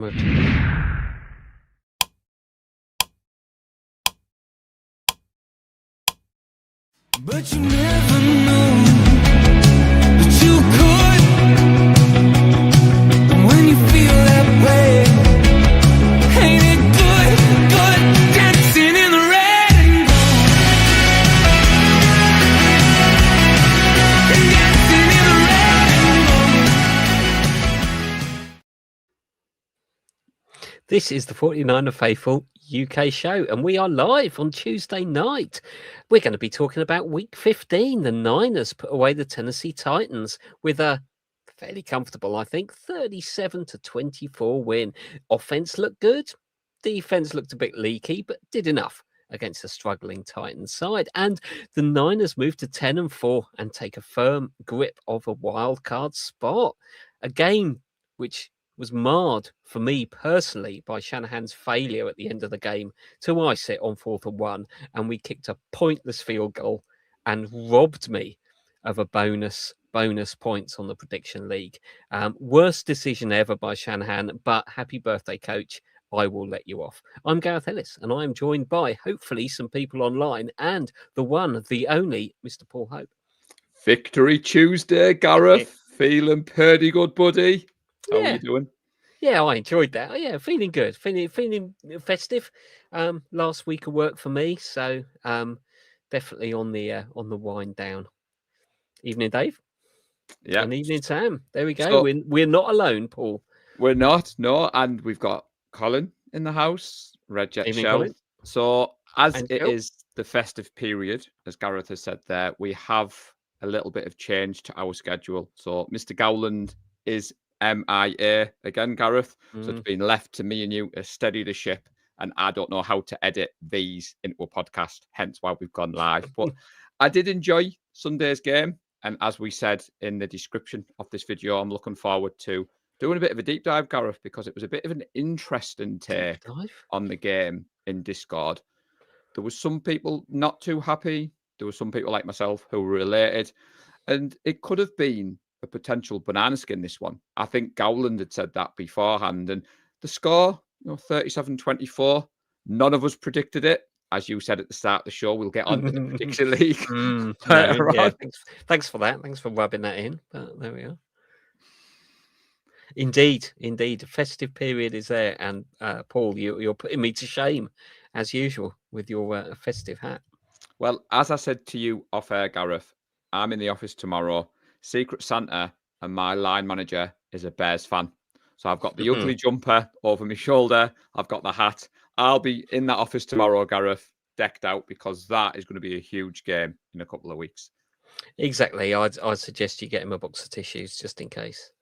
Moved. But you never know that you could. And when you feel that way, ain't it good, good dancing in the red and gold, and dancing in the red and gold. This is the 49er Faithful UK show, and we are live on Tuesday night. We're going to be talking about Week 15. The Niners put away the Tennessee Titans with a fairly comfortable, I think, 37-24 win. Offense looked good. Defense looked a bit leaky, but did enough against a struggling Titans side. And the Niners moved to 10-4 and take a firm grip of a wild card spot. A game which was marred for me personally by Shanahan's failure at the end of the game to ice it on 4th and 1, and we kicked a pointless field goal and robbed me of a bonus points on the prediction league. Worst decision ever by Shanahan, but happy birthday, coach. I will let you off. I'm Gareth Ellis, and I am joined by hopefully some people online and the one, the only Mr. Paul Hope. Victory Tuesday, Gareth. Feeling pretty good, buddy. How are you doing? Yeah, I enjoyed that. Yeah, feeling good, feeling festive. Last week of work for me, so definitely on the wind down. Evening, Dave. Yeah. And evening, Sam. There we go. So, we're not alone, Paul. We're not, no, and we've got Colin in the house, Red Jet Evening, Shell. Colin. So as And it Jill. is the festive period, as Gareth has said there, we have a little bit of change to our schedule. So Mr. Gowland is MIA again, Gareth. So it's been left to me and you to steady the ship. And I don't know how to edit these into a podcast, hence why we've gone live. But I did enjoy Sunday's game. And as we said in the description of this video, I'm looking forward to doing a bit of a deep dive, Gareth, because it was a bit of an interesting take on the game in Discord. There was some people not too happy. There were some people like myself who were related. And it could have been a potential banana skin, this one. I think Gowland had said that beforehand. And the score, 37-24, none of us predicted it. As you said at the start of the show, we'll get on to the prediction league. Thanks for that. Thanks for rubbing that in. But there we are. Indeed. The festive period is there. And Paul, you're putting me to shame, as usual, with your festive hat. Well, as I said to you off air, Gareth, I'm in the office tomorrow. Secret Santa and my line manager is a Bears fan. So I've got the ugly jumper over my shoulder. I've got the hat. I'll be in that office tomorrow, Gareth, decked out, because that is going to be a huge game in a couple of weeks. Exactly. I'd suggest you get him a box of tissues just in case.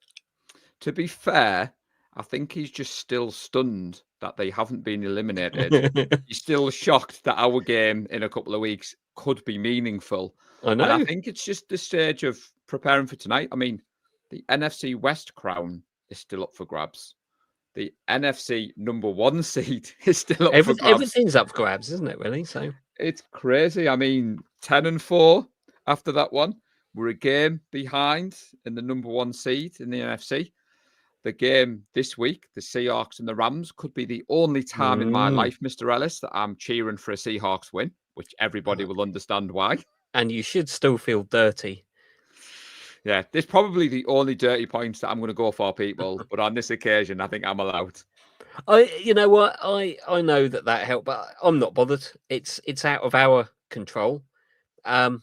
To be fair, I think he's just still stunned that they haven't been eliminated. He's still shocked that our game in a couple of weeks could be meaningful. I know. And I think it's just the stage of preparing for tonight. I mean, the NFC West crown is still up for grabs. The NFC number 1 seed is still up for grabs. Everything's up for grabs, isn't it, really? So it's crazy. I mean, 10-4 after that one. We're a game behind in the number 1 seed in the NFC. The game this week, the Seahawks and the Rams, could be the only time in my life, Mr. Ellis, that I'm cheering for a Seahawks win, which everybody will understand why. And you should still feel dirty. Yeah, there's probably the only dirty points that I'm going to go for, people. But on this occasion, I think I'm allowed. You know what? I know that helped, but I'm not bothered. It's out of our control. I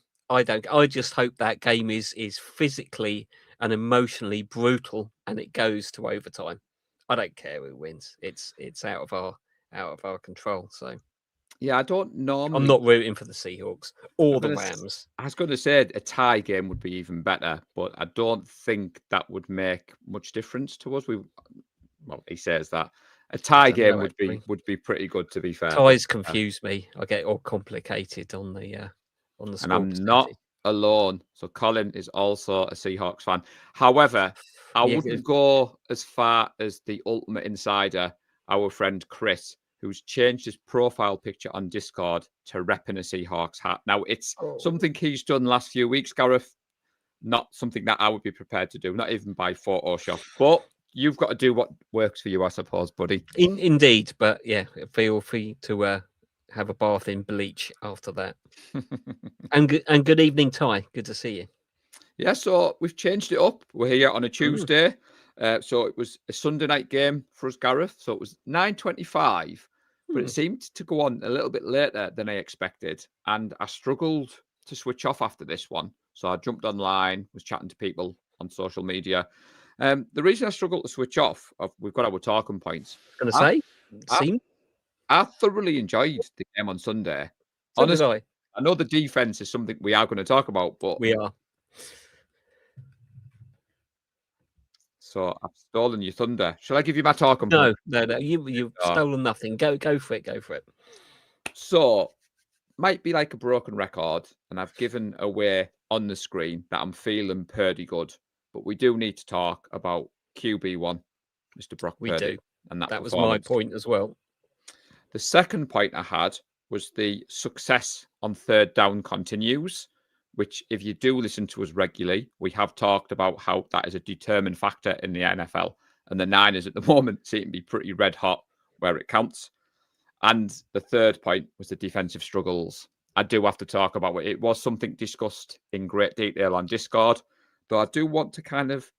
just hope that game is physically and emotionally brutal, and it goes to overtime. I don't care who wins. It's out of our control. So yeah, I don't normally. I'm not rooting for the Seahawks or the Rams. I was going to say a tie game would be even better, but I don't think that would make much difference to us. Well, he says that a tie game would be pretty good, to be fair. Ties confuse me. I get all complicated on the score. And I'm not alone. So Colin is also a Seahawks fan. However, I wouldn't go as far as the ultimate insider, our friend Chris, who's changed his profile picture on Discord to repping a Seahawks hat. Now, it's something he's done last few weeks, Gareth. Not something that I would be prepared to do, not even by Photoshop. But you've got to do what works for you, I suppose, buddy. Indeed, but yeah, feel free to have a bath in bleach after that. And good evening, Ty. Good to see you. Yeah, so we've changed it up. We're here on a Tuesday. So it was a Sunday night game for us, Gareth. So it was 9:25, but it seemed to go on a little bit later than I expected. And I struggled to switch off after this one. So I jumped online, was chatting to people on social media. The reason I struggled to switch off, we've got our talking points. Gonna I, say, I, seem I thoroughly enjoyed the game on Sunday. so did Honestly, I. I know the defense is something we are going to talk about, but We are. so I've stolen your thunder. Shall I give you my talking No, point? no. You've Oh. stolen nothing. Go for it. Go for it. So might be like a broken record, and I've given away on the screen that I'm feeling pretty good. But we do need to talk about QB1, Mr. Brock We Purdy, do. and that That was my performance. point as well. The second point I had was the success on third down continues, which, if you do listen to us regularly, we have talked about how that is a determined factor in the NFL. And the Niners at the moment seem to be pretty red hot where it counts. And the third point was the defensive struggles. I do have to talk about it. It was something discussed in great detail on Discord, but I do want to kind of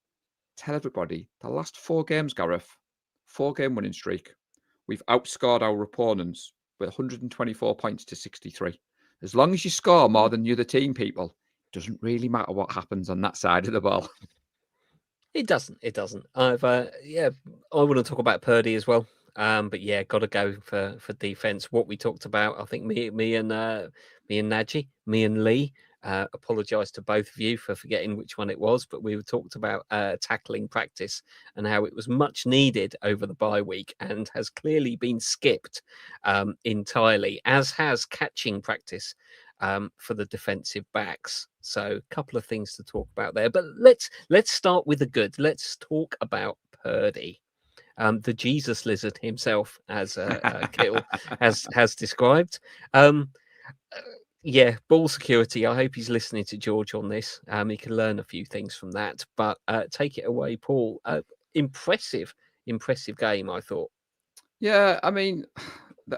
tell everybody the last 4 games, Gareth, 4-game winning streak. We've outscored our opponents with 124 points to 63. As long as you score more than the other team, people, it doesn't really matter what happens on that side of the ball. It doesn't. It doesn't. I want to talk about Purdy as well. But yeah, got to go for defense. What we talked about, I think me and Najee, me and Lee. Apologize to both of you for forgetting which one it was, but we talked about tackling practice and how it was much needed over the bye week and has clearly been skipped entirely, as has catching practice for the defensive backs. So a couple of things to talk about there, but let's start with the good. Let's talk about Purdy. The Jesus lizard himself, as Kittle has described. Yeah, ball security. I hope he's listening to George on this. He can learn a few things from that. But take it away, Paul. Impressive game, I thought. Yeah, I mean,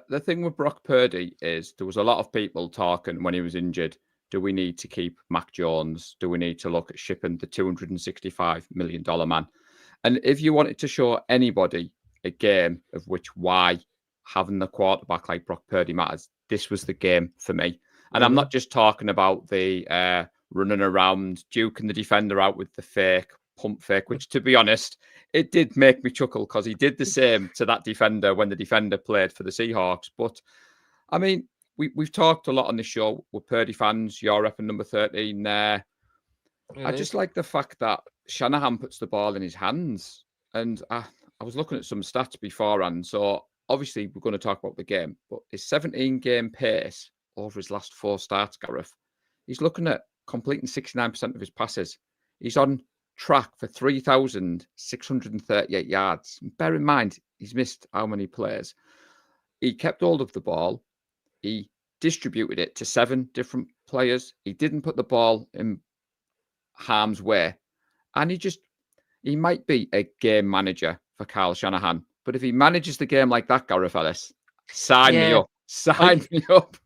the thing with Brock Purdy is there was a lot of people talking when he was injured. Do we need to keep Mac Jones? Do we need to look at shipping the $265 million man? And if you wanted to show anybody a game of which why having the quarterback like Brock Purdy matters, this was the game for me. And I'm not just talking about the running around, duking the defender out with the fake pump fake, which, to be honest, it did make me chuckle because he did the same to that defender when the defender played for the Seahawks. But, I mean, we've talked a lot on this show with Purdy fans. You're repping number 13 there. I just like the fact that Shanahan puts the ball in his hands. And I was looking at some stats beforehand. So, obviously, we're going to talk about the game. But his 17-game pace over his last 4 starts, Gareth, he's looking at completing 69% of his passes. He's on track for 3,638 yards. Bear in mind, he's missed how many players? He kept hold of the ball. He distributed it to 7 different players. He didn't put the ball in harm's way. And he might be a game manager for Kyle Shanahan. But if he manages the game like that, Gareth Ellis, sign me up. Sign me up.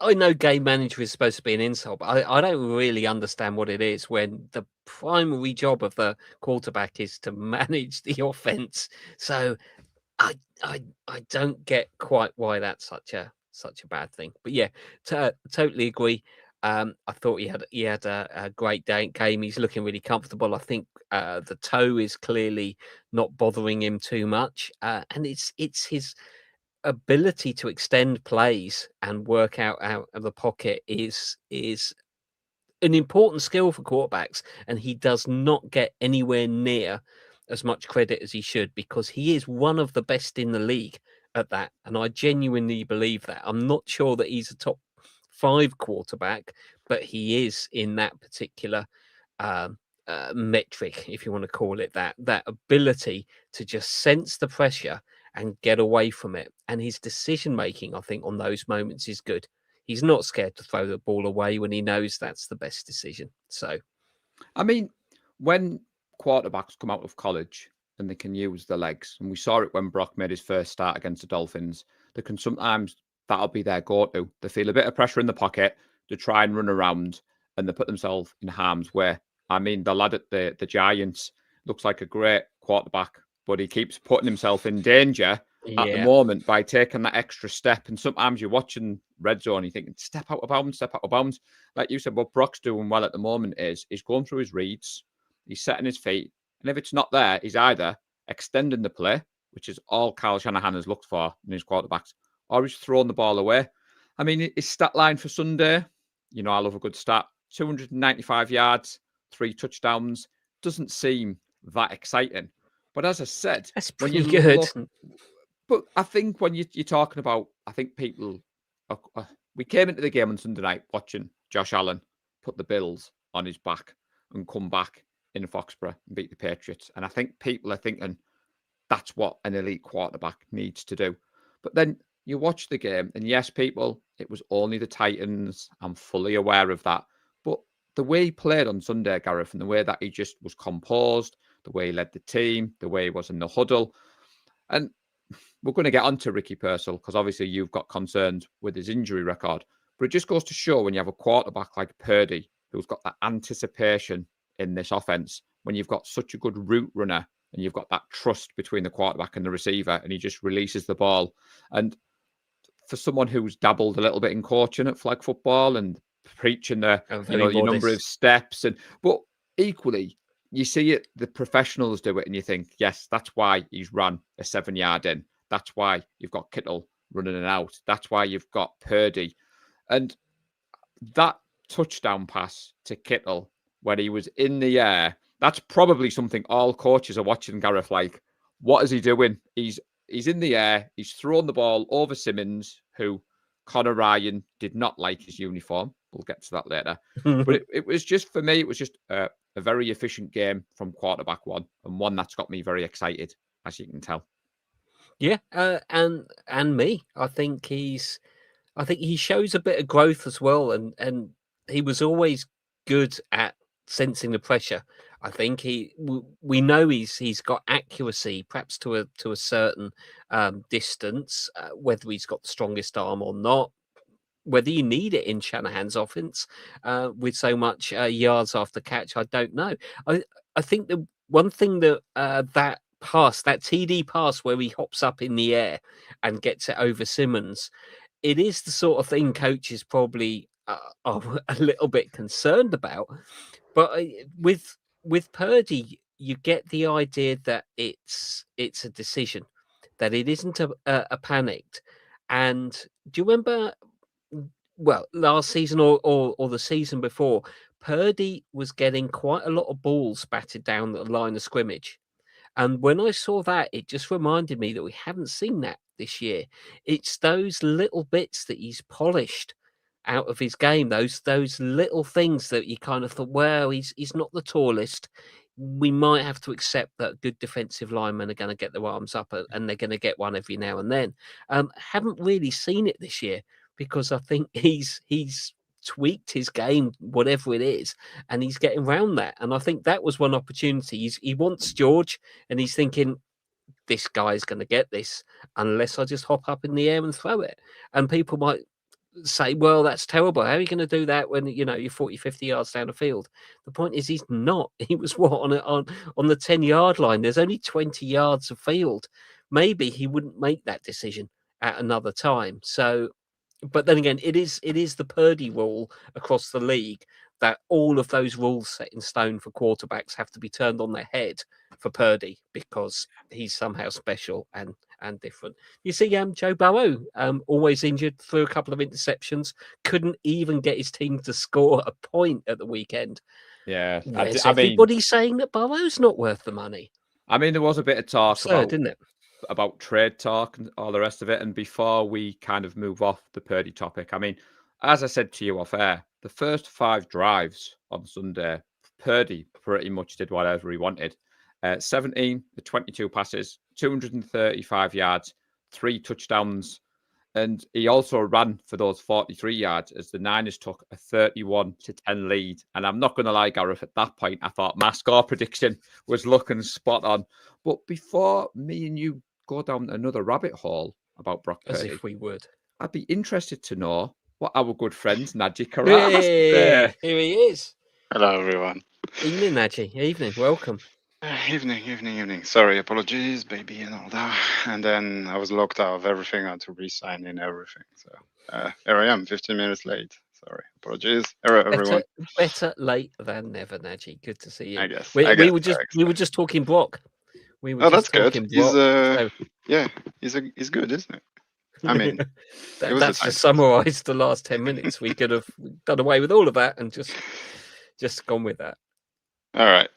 I know game manager is supposed to be an insult, but I don't really understand what it is when the primary job of the quarterback is to manage the offense. So I don't get quite why that's such a bad thing. But yeah, totally agree. I thought he had a great game. He's looking really comfortable. I think the toe is clearly not bothering him too much, and it's his ability to extend plays and work out of the pocket is an important skill for quarterbacks, and he does not get anywhere near as much credit as he should because he is one of the best in the league at that, and I genuinely believe that. I'm not sure that he's a top 5 quarterback, but he is in that particular metric, if you want to call it that ability to just sense the pressure and get away from it. And his decision making, I think, on those moments is good. He's not scared to throw the ball away when he knows that's the best decision. So, I mean, when quarterbacks come out of college, and they can use the legs. And we saw it when Brock made his first start against the Dolphins. They can sometimes, that'll be their go-to. They feel a bit of pressure in the pocket to try and run around, and they put themselves in harm's way. I mean, the lad at the Giants looks like a great quarterback, but he keeps putting himself in danger at the moment by taking that extra step. And sometimes you're watching red zone, you're thinking, step out of bounds, step out of bounds. Like you said, what Brock's doing well at the moment is he's going through his reads, he's setting his feet. And if it's not there, he's either extending the play, which is all Kyle Shanahan has looked for in his quarterbacks, or he's throwing the ball away. I mean, his stat line for Sunday, you know, I love a good stat, 295 yards, 3 touchdowns. Doesn't seem that exciting. But as I said, That's when pretty you good. look, but I think when you're talking about, I think people, we came into the game on Sunday night watching Josh Allen put the Bills on his back and come back in Foxborough and beat the Patriots. And I think people are thinking that's what an elite quarterback needs to do. But then you watch the game, and yes, people, it was only the Titans. I'm fully aware of that. But the way he played on Sunday, Gareth, and the way that he just was composed, the way he led the team, the way he was in the huddle. And we're going to get onto Ricky Purcell because obviously you've got concerns with his injury record. But it just goes to show when you have a quarterback like Purdy, who's got that anticipation in this offense, when you've got such a good route runner and you've got that trust between the quarterback and the receiver, and he just releases the ball. And for someone who's dabbled a little bit in coaching at flag football and preaching the, your number of steps, but equally, you see it, the professionals do it, and you think, yes, that's why he's run a 7-yard in. That's why you've got Kittle running it out. That's why you've got Purdy. And that touchdown pass to Kittle when he was in the air, that's probably something all coaches are watching, Gareth, like, what is he doing? He's in the air. He's thrown the ball over Simmons, who Connor Ryan did not like his uniform. We'll get to that later. But it was just, for me, it was just a very efficient game from quarterback one, and one that's got me very excited, as you can tell. Yeah, and me. I think he shows a bit of growth as well, and he was always good at sensing the pressure. I think we know he's got accuracy, perhaps to a certain distance, whether he's got the strongest arm or not. Whether you need it in Shanahan's offense with so much yards after catch, I don't know. I think the one thing that that TD pass where he hops up in the air and gets it over Simmons, it is the sort of thing coaches probably are a little bit concerned about. But with Purdy, you get the idea that it's a decision, that it isn't a panicked. And do you remember? Well, last season or the season before, Purdy was getting quite a lot of balls batted down the line of scrimmage. And when I saw that, it just reminded me that we haven't seen that this year. It's those little bits that he's polished out of his game, those little things that you kind of thought, well, he's not the tallest. We might have to accept that good defensive linemen are going to get their arms up and they're going to get one every now and then. Haven't really seen it this year because I think he's tweaked his game, whatever it is, and he's getting around that. And I think that was one opportunity. He wants George, and he's thinking, this guy's going to get this unless I just hop up in the air and throw it. And people might say, well, that's terrible. How are you going to do that when you're 40, 50 yards down the field? The point is, he's not. He was on the 10-yard line. There's only 20 yards of field. Maybe he wouldn't make that decision at another time. So, but then again, it is the Purdy rule across the league that all of those rules set in stone for quarterbacks have to be turned on their head for Purdy because he's somehow special and different. You see, Joe Burrow, always injured, threw a couple of interceptions, couldn't even get his team to score a point at the weekend. Yeah, Where's everybody saying that Burrow's not worth the money? I mean, there was a bit of talk didn't it? About trade talk and all the rest of it. And before we kind of move off the Purdy topic, I mean, as I said to you off air, the first 5 drives on Sunday, Purdy pretty much did whatever he wanted. 17 to 22 passes, 235 yards, 3 touchdowns. And he also ran for those 43 yards as the Niners took a 31-10 lead. And I'm not going to lie, Gareth, at that point, I thought my score prediction was looking spot on. But before me and you go down another rabbit hole about Brock As Purdy, if we would. I'd be interested to know what our good friend Najee Karat has to Hey, say. here he is. Hello, everyone. Evening, Najee. Evening. Welcome. Evening. Sorry, apologies, baby, and all that. And then I was locked out of everything. I had to re-sign in everything. So here I am, 15 minutes late. Sorry, apologies. Hello, everyone. Better late than never, Najee. Good to see you. I guess. We were just talking Brock. We were Oh, just that's good. talking He's Brock. yeah, he's good, isn't it? I mean, it was that's the just Titans. summarised the last 10 minutes. We could have done away with all of that and just gone with that. All right,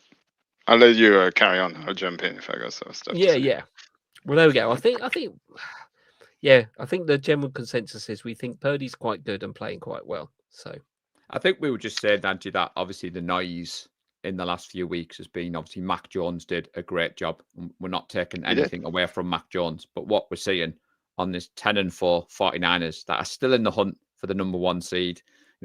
I'll let you carry on. I'll jump in if I got some stuff. to say. Yeah. Well, there we go. I think, yeah, I think the general consensus is we think Purdy's quite good and playing quite well. So I think we were just saying, Angie, that obviously the noise in the last few weeks has been obviously Mac Jones did a great job. We're not taking He did. anything away from Mac Jones, but what we're seeing on this 10-4 49ers that are still in the hunt for the number one seed,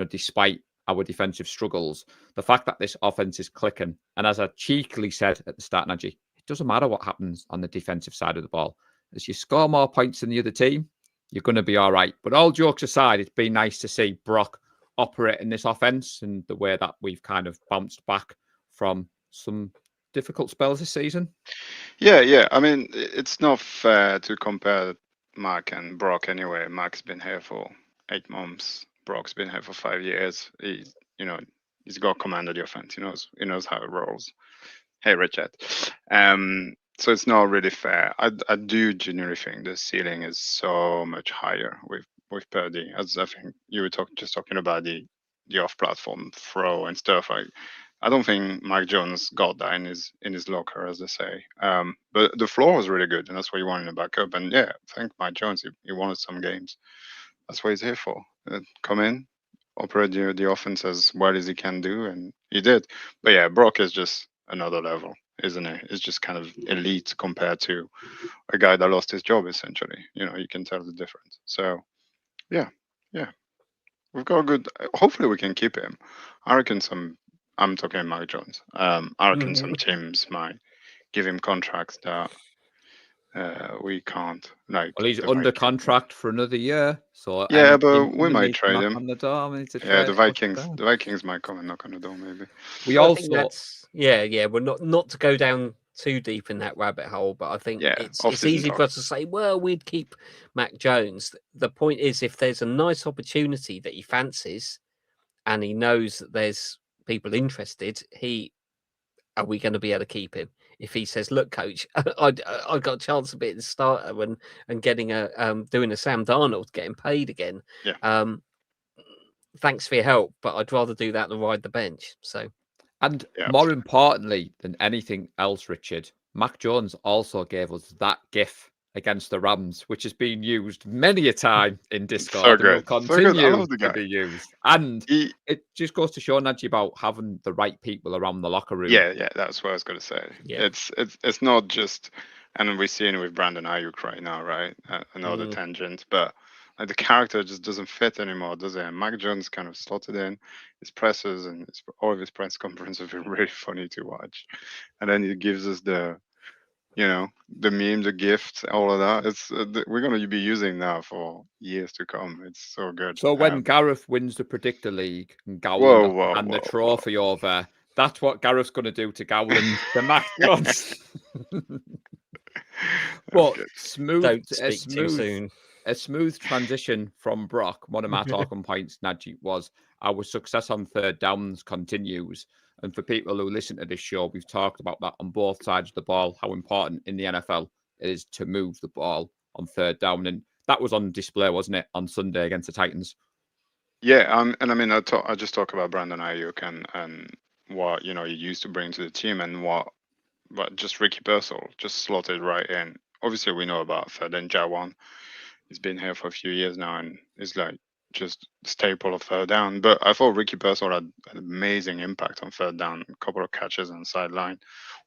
despite our defensive struggles, the fact that this offense is clicking, and as I cheekily said at the start, Najee, it doesn't matter what happens on the defensive side of the ball. As you score more points than the other team, you're going to be all right. But all jokes aside, it's been nice to see Brock operate in this offense and the way that we've kind of bounced back from some difficult spells this season. Yeah. I mean, it's not fair to compare Mark and Brock anyway. Mark's been here for 8 months. Brock's been here for 5 years. He's got command of the offense. He knows how it rolls. Hey, Richard. So it's not really fair. I do genuinely think the ceiling is so much higher with Purdy, as I think you were talking about the off-platform throw and stuff. I don't think Mike Jones got that in his locker, as they say. But the floor was really good, and that's what you want in a backup. And yeah, thank Mike Jones. He wanted some games. That's what he's here for. Come in, operate the offense as well as he can do, and he did. But yeah, Brock is just another level, isn't it? It's just kind of elite compared to a guy that lost his job, essentially. You can tell the difference. So yeah. We've got a good. Hopefully, we can keep him. I reckon I'm talking Mike Jones. I reckon some teams might give him contracts that we can't. Like, Well, he's the under Vikings. contract for another year, so Yeah, any but team we might needs to trade knock him. on the door. We need to Yeah, trade the him. Vikings. The Vikings might come and knock on the door, maybe. We I think also that's we're not to go down too deep in that rabbit hole, but I think Yeah, it's off-season easy for us to say, well, we'd keep Mac Jones. The point is, if there's a nice opportunity that he fancies and he knows that there's people interested, are we going to be able to keep him? If he says, "Look, coach, I got a chance to be the starter and getting doing a Sam Darnold, getting paid again. Yeah. Thanks for your help, but I'd rather do that than ride the bench." So And Yeah, more importantly than anything else, Richard, Mac Jones also gave us that GIF against the Rams, which has been used many a time in Discord and will good. So good. I continue love the to guy. be used. And He, it just goes to show, Najee, about having the right people around the locker room. yeah, that's what I was gonna say. Yeah. It's not just, and we're seeing it with Brandon Ayuk right now, right? Another tangent, but like, the character just doesn't fit anymore, does it? And Mac Jones kind of slotted in. His presses and all of his press conferences have been really funny to watch, and then he gives us the meme, the gift, all of that. It's we're gonna be using that for years to come. It's so good. So when Gareth wins the Predictor League and Whoa, Gowland whoa, and the whoa, trophy over, that's what Gareth's going to do to Gowland, the Mac Jones. But good. don't speak too soon. a smooth transition from Brock. One of my talking points, Najee, was our success on third downs continues. And for people who listen to this show, we've talked about that on both sides of the ball, how important in the NFL it is to move the ball on third down. And that was on display, wasn't it, on Sunday against the Titans? Yeah, and I mean, I just talk about Brandon Ayuk and what he used to bring to the team, and what just Ricky Pearsall just slotted right in. Obviously, we know about third and Jawan. He's been here for a few years now, and is like just staple of third down. But I thought Ricky Pearsall had an amazing impact on third down. A couple of catches on the sideline,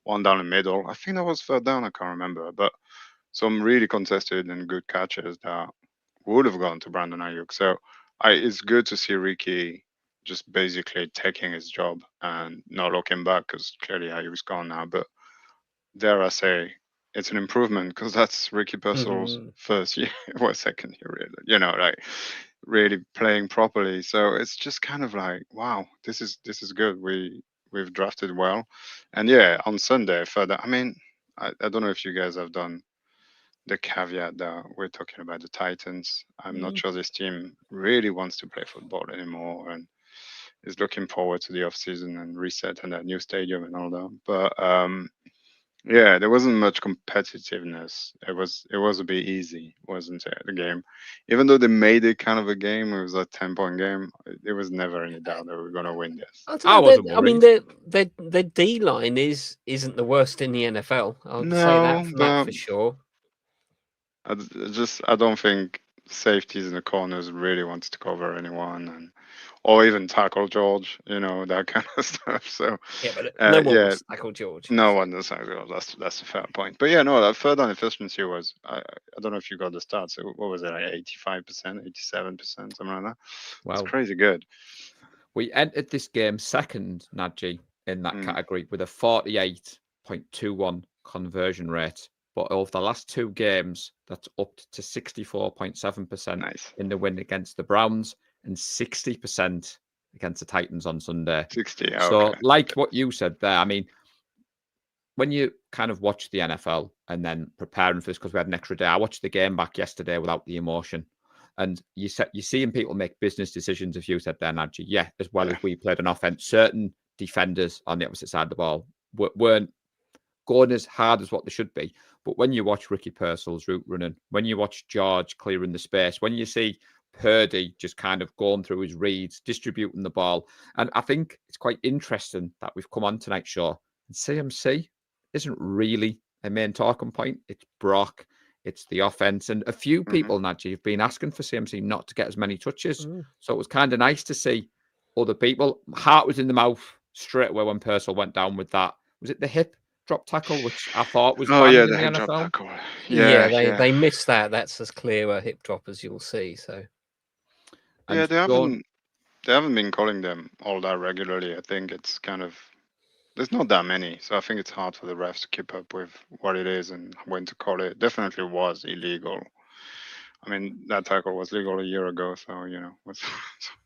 one down the middle. I think that was third down. I can't remember, but some really contested and good catches that would have gone to Brandon Ayuk. So it's good to see Ricky just basically taking his job and not looking back because clearly Ayuk's gone now. But dare I say, it's an improvement because that's Ricky Purcell's first year, well, second year, really. Like really playing properly. So it's just kind of like, wow, this is good. We've drafted well, and yeah, on Sunday further. I mean, I don't know if you guys have done the caveat that we're talking about the Titans. I'm not sure this team really wants to play football anymore and is looking forward to the off season and reset and that new stadium and all that. But yeah, there wasn't much competitiveness. It was a bit easy, wasn't it? The game, even though they made it kind of a game, it was a 10-point game. There was never any doubt that we were gonna win this. I I don't know. wasn't I mean, worried. their D line isn't the worst in the NFL. I'll say No, that but for sure. I don't think safeties in the corners really wants to cover anyone or even tackle George, that kind of stuff. So Yeah, but no one yeah, wants to tackle George. no so. one does tackle George. That's a fair point. But yeah, no, that third down efficiency was I don't know if you got the stats. What was it, like 85%, 87%, something like that? It's Well, crazy good. we entered this game second, Nadji, in that category with a 48.21 conversion rate. But over the last two games, that's up to 64.7% Nice. in the win against the Browns and 60% against the Titans on Sunday. 60. So, Okay. like what you said there, I mean, when you kind of watch the NFL and then preparing for this, because we had an extra day, I watched the game back yesterday without the emotion. And you're seeing people make business decisions, if you said there, Nadji. Yeah, as well Yeah. as we played on offense, certain defenders on the opposite side of the ball weren't going as hard as what they should be. But when you watch Ricky Purcell's route running, when you watch George clearing the space, when you see Purdy just kind of going through his reads, distributing the ball, and I think it's quite interesting that we've come on tonight's show and CMC isn't really a main talking point. It's Brock, it's the offense, and a few people, Nadji, have been asking for CMC not to get as many touches. So it was kind of nice to see other people. Heart was in the mouth straight away when Purcell went down with that. Was it the hip drop tackle, which I thought was Oh yeah, banned in the the head drop NFL? tackle. Yeah, Yeah. they missed that. That's as clear a hip drop as you'll see. So Yeah, And don't they haven't been calling them all that regularly. I think it's kind of there's not that many, so I think it's hard for the refs to keep up with what it is and when to call it. Definitely was illegal. I mean, that tackle was legal a year ago, so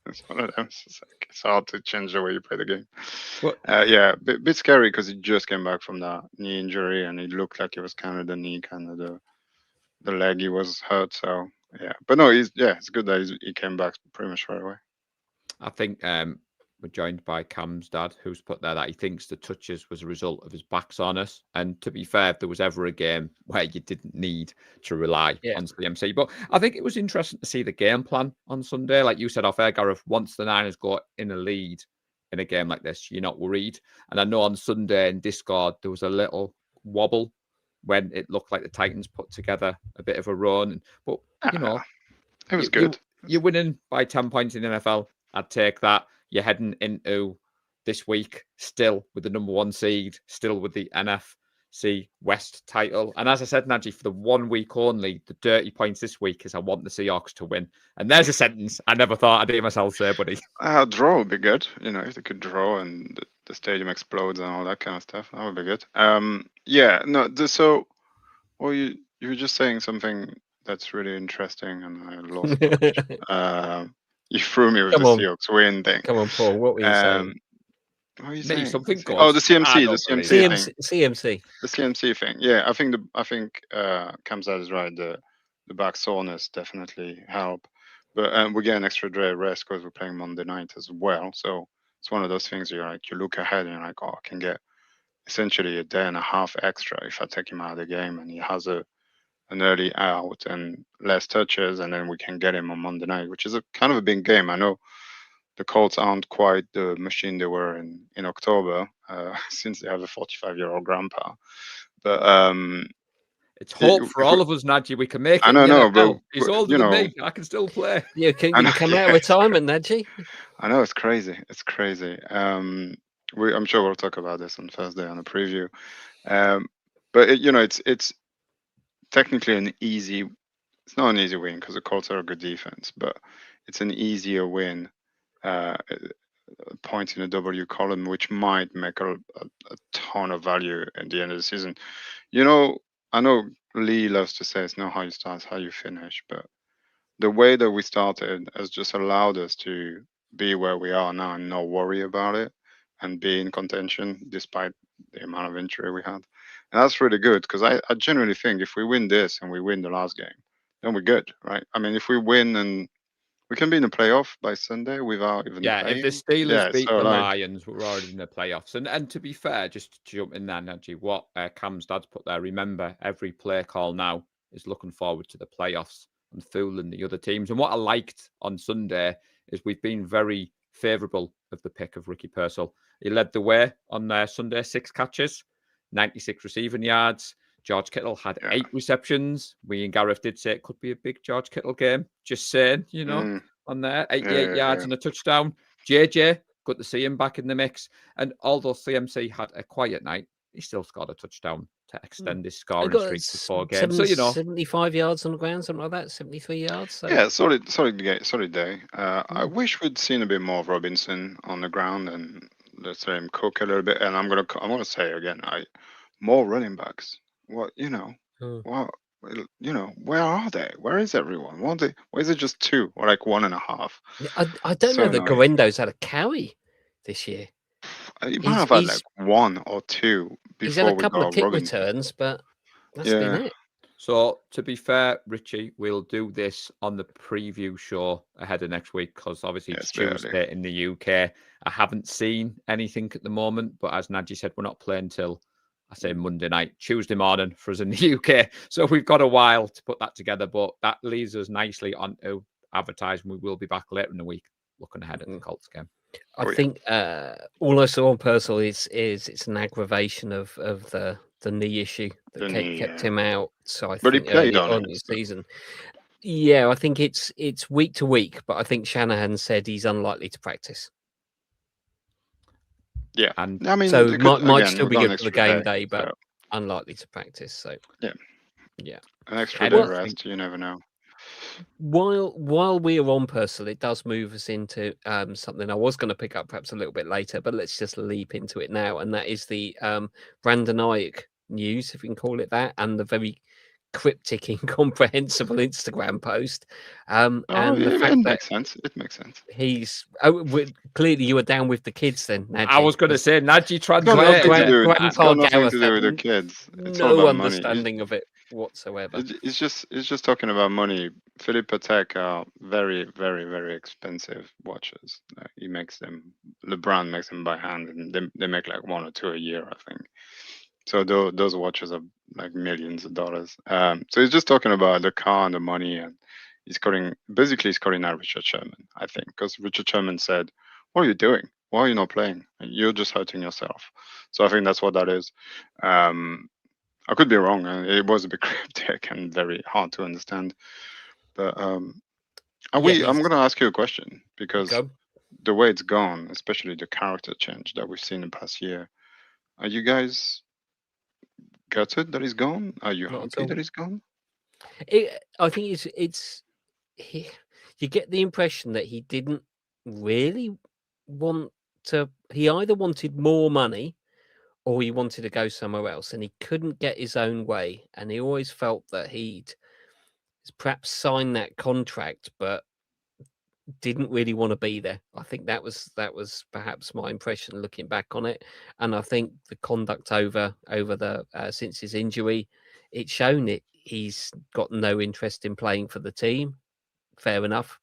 it's one of them. It's hard to change the way you play the game. Well- Yeah, bit scary because he just came back from that knee injury, and it looked like it was kind of the knee, kind of the leg he was hurt. So yeah, but no, it's good that he came back pretty much right away. I think we're joined by Cam's dad, who's put there that he thinks the touches was a result of his back soreness. And to be fair, if there was ever a game where you didn't need to rely on CMC, but I think it was interesting to see the game plan on Sunday. Like you said off air, Gareth, once the Niners got in a lead in a game like this, you're not worried. And I know on Sunday in Discord, there was a little wobble when it looked like the Titans put together a bit of a run. But, you know, it was good. You're winning by 10 points in the NFL. I'd take that. You're heading into this week still with the number one seed, still with the NFC West title. And as I said, Najee, for the 1 week only, the dirty points this week is I want the Seahawks to win. And there's a sentence I never thought I'd hear myself say, buddy. Draw would be good. If they could draw and the stadium explodes and all that kind of stuff, that would be good. Yeah, no. So, well, you were just saying something that's really interesting, and I lost it. You threw me with Come the on. Seahawks win thing. Come on, Paul. What were you saying? What are you Me, saying? something good. Oh, the CMC, I the don't believe CMC it. thing. CMC. The CMC thing. Yeah, I think Kamzat is right. The back soreness definitely help, but we get an extra day of rest because we're playing Monday night as well. So it's one of those things you look ahead and you're like, oh, I can get essentially a day and a half extra if I take him out of the game and he has an early out and less touches, and then we can get him on Monday night, which is a kind of a big game. I know the Colts aren't quite the machine they were in October, since they have a 45-year-old grandpa. But it's hope for all of us, Najee. We can make it. I don't know, but he's older than me. I can still play. You can come out of retirement, Najee. I know, it's crazy. It's crazy. I'm sure we'll talk about this on Thursday on the preview. But it's technically an easy it's not an easy win because the Colts are a good defense, but it's an easier win. A point in the W column, which might make a ton of value at the end of the season. You know, I know Lee loves to say it's not how you start, it's how you finish, but the way that we started has just allowed us to be where we are now and not worry about it and be in contention despite the amount of injury we had. And that's really good because I genuinely think if we win this and we win the last game, then we're good, right? I mean, if we win and we can be in the playoff by Sunday without even Yeah, playing. if the Steelers beat so the like, Lions, we're already in the playoffs. And to be fair, just to jump in there, Najee, what Cam's dad's put there, remember, every play call now is looking forward to the playoffs and fooling the other teams. And what I liked on Sunday is we've been very favourable of the pick of Ricky Purcell. He led the way on Sunday, 6 catches, 96 receiving yards. George Kittle had 8 receptions. We and Gareth did say it could be a big George Kittle game. Just saying, on there, 88 yards and a touchdown. JJ, good to see him back in the mix. And although CMC had a quiet night, he still scored a touchdown to extend his scoring streak to 4 games. So 75 yards on the ground, something like that, 73 yards. So. Yeah, solid day. I wish we'd seen a bit more of Robinson on the ground and let's say him cook a little bit. And I'm gonna say again, more running backs. What Well, where are they? Where is everyone? Why is it just 2 or like 1.5? I don't know that Garendo's had a carry this year. He might have had like 1 or 2 before he's had a couple we got of kick Robinson. returns, but that's been it. So, to be fair, Richie, we'll do this on the preview show ahead of next week because obviously it's Tuesday in the UK. I haven't seen anything at the moment, but as Najee said, we're not playing till, I say Monday night, Tuesday morning for us in the UK. So we've got a while to put that together, but that leads us nicely onto advertising. We will be back later in the week looking ahead at the Colts game. I think all I saw on Purcell is it's an aggravation of the knee issue that kept him out. So I think he played on the season. Yeah, I think it's week to week, but I think Shanahan said he's unlikely to practice. Yeah, and I mean, so might still be good for the game day, but unlikely to practice. So yeah, an extra day rest. You never know. While we are on Purcell, it does move us into something I was going to pick up perhaps a little bit later, but let's just leap into it now, and that is the Brandon Ayuk news, if we can call it that, and the very cryptic, incomprehensible Instagram post. And the fact it makes sense. He's clearly you were down with the kids then, Najee. I was going to say Najee translated. It's got nothing to do with the kids. It's no understanding of it whatsoever. It's just talking about money. Philip Patek are very, very, very expensive watches. He makes them. LeBron makes them by hand, and they make like 1 or 2 a year, I think. So those watches are like millions of dollars. So he's just talking about the car and the money, and he's calling out Richard Sherman, I think, because Richard Sherman said, "What are you doing? Why are you not playing? You're just hurting yourself." So I think that's what that is. I could be wrong, and it was a bit cryptic and very hard to understand. But I'm going to ask you a question because the way it's gone, especially the character change that we've seen in the past year, are you guys gutted that he's gone? Are you happy that he's gone? I think you get the impression that he didn't really want to. He either wanted more money or he wanted to go somewhere else, and he couldn't get his own way. And he always felt that he'd perhaps signed that contract, but didn't really want to be there. I think that was perhaps my impression looking back on it. And I think the conduct over the since his injury, it's shown it. He's got no interest in playing for the team. Fair enough.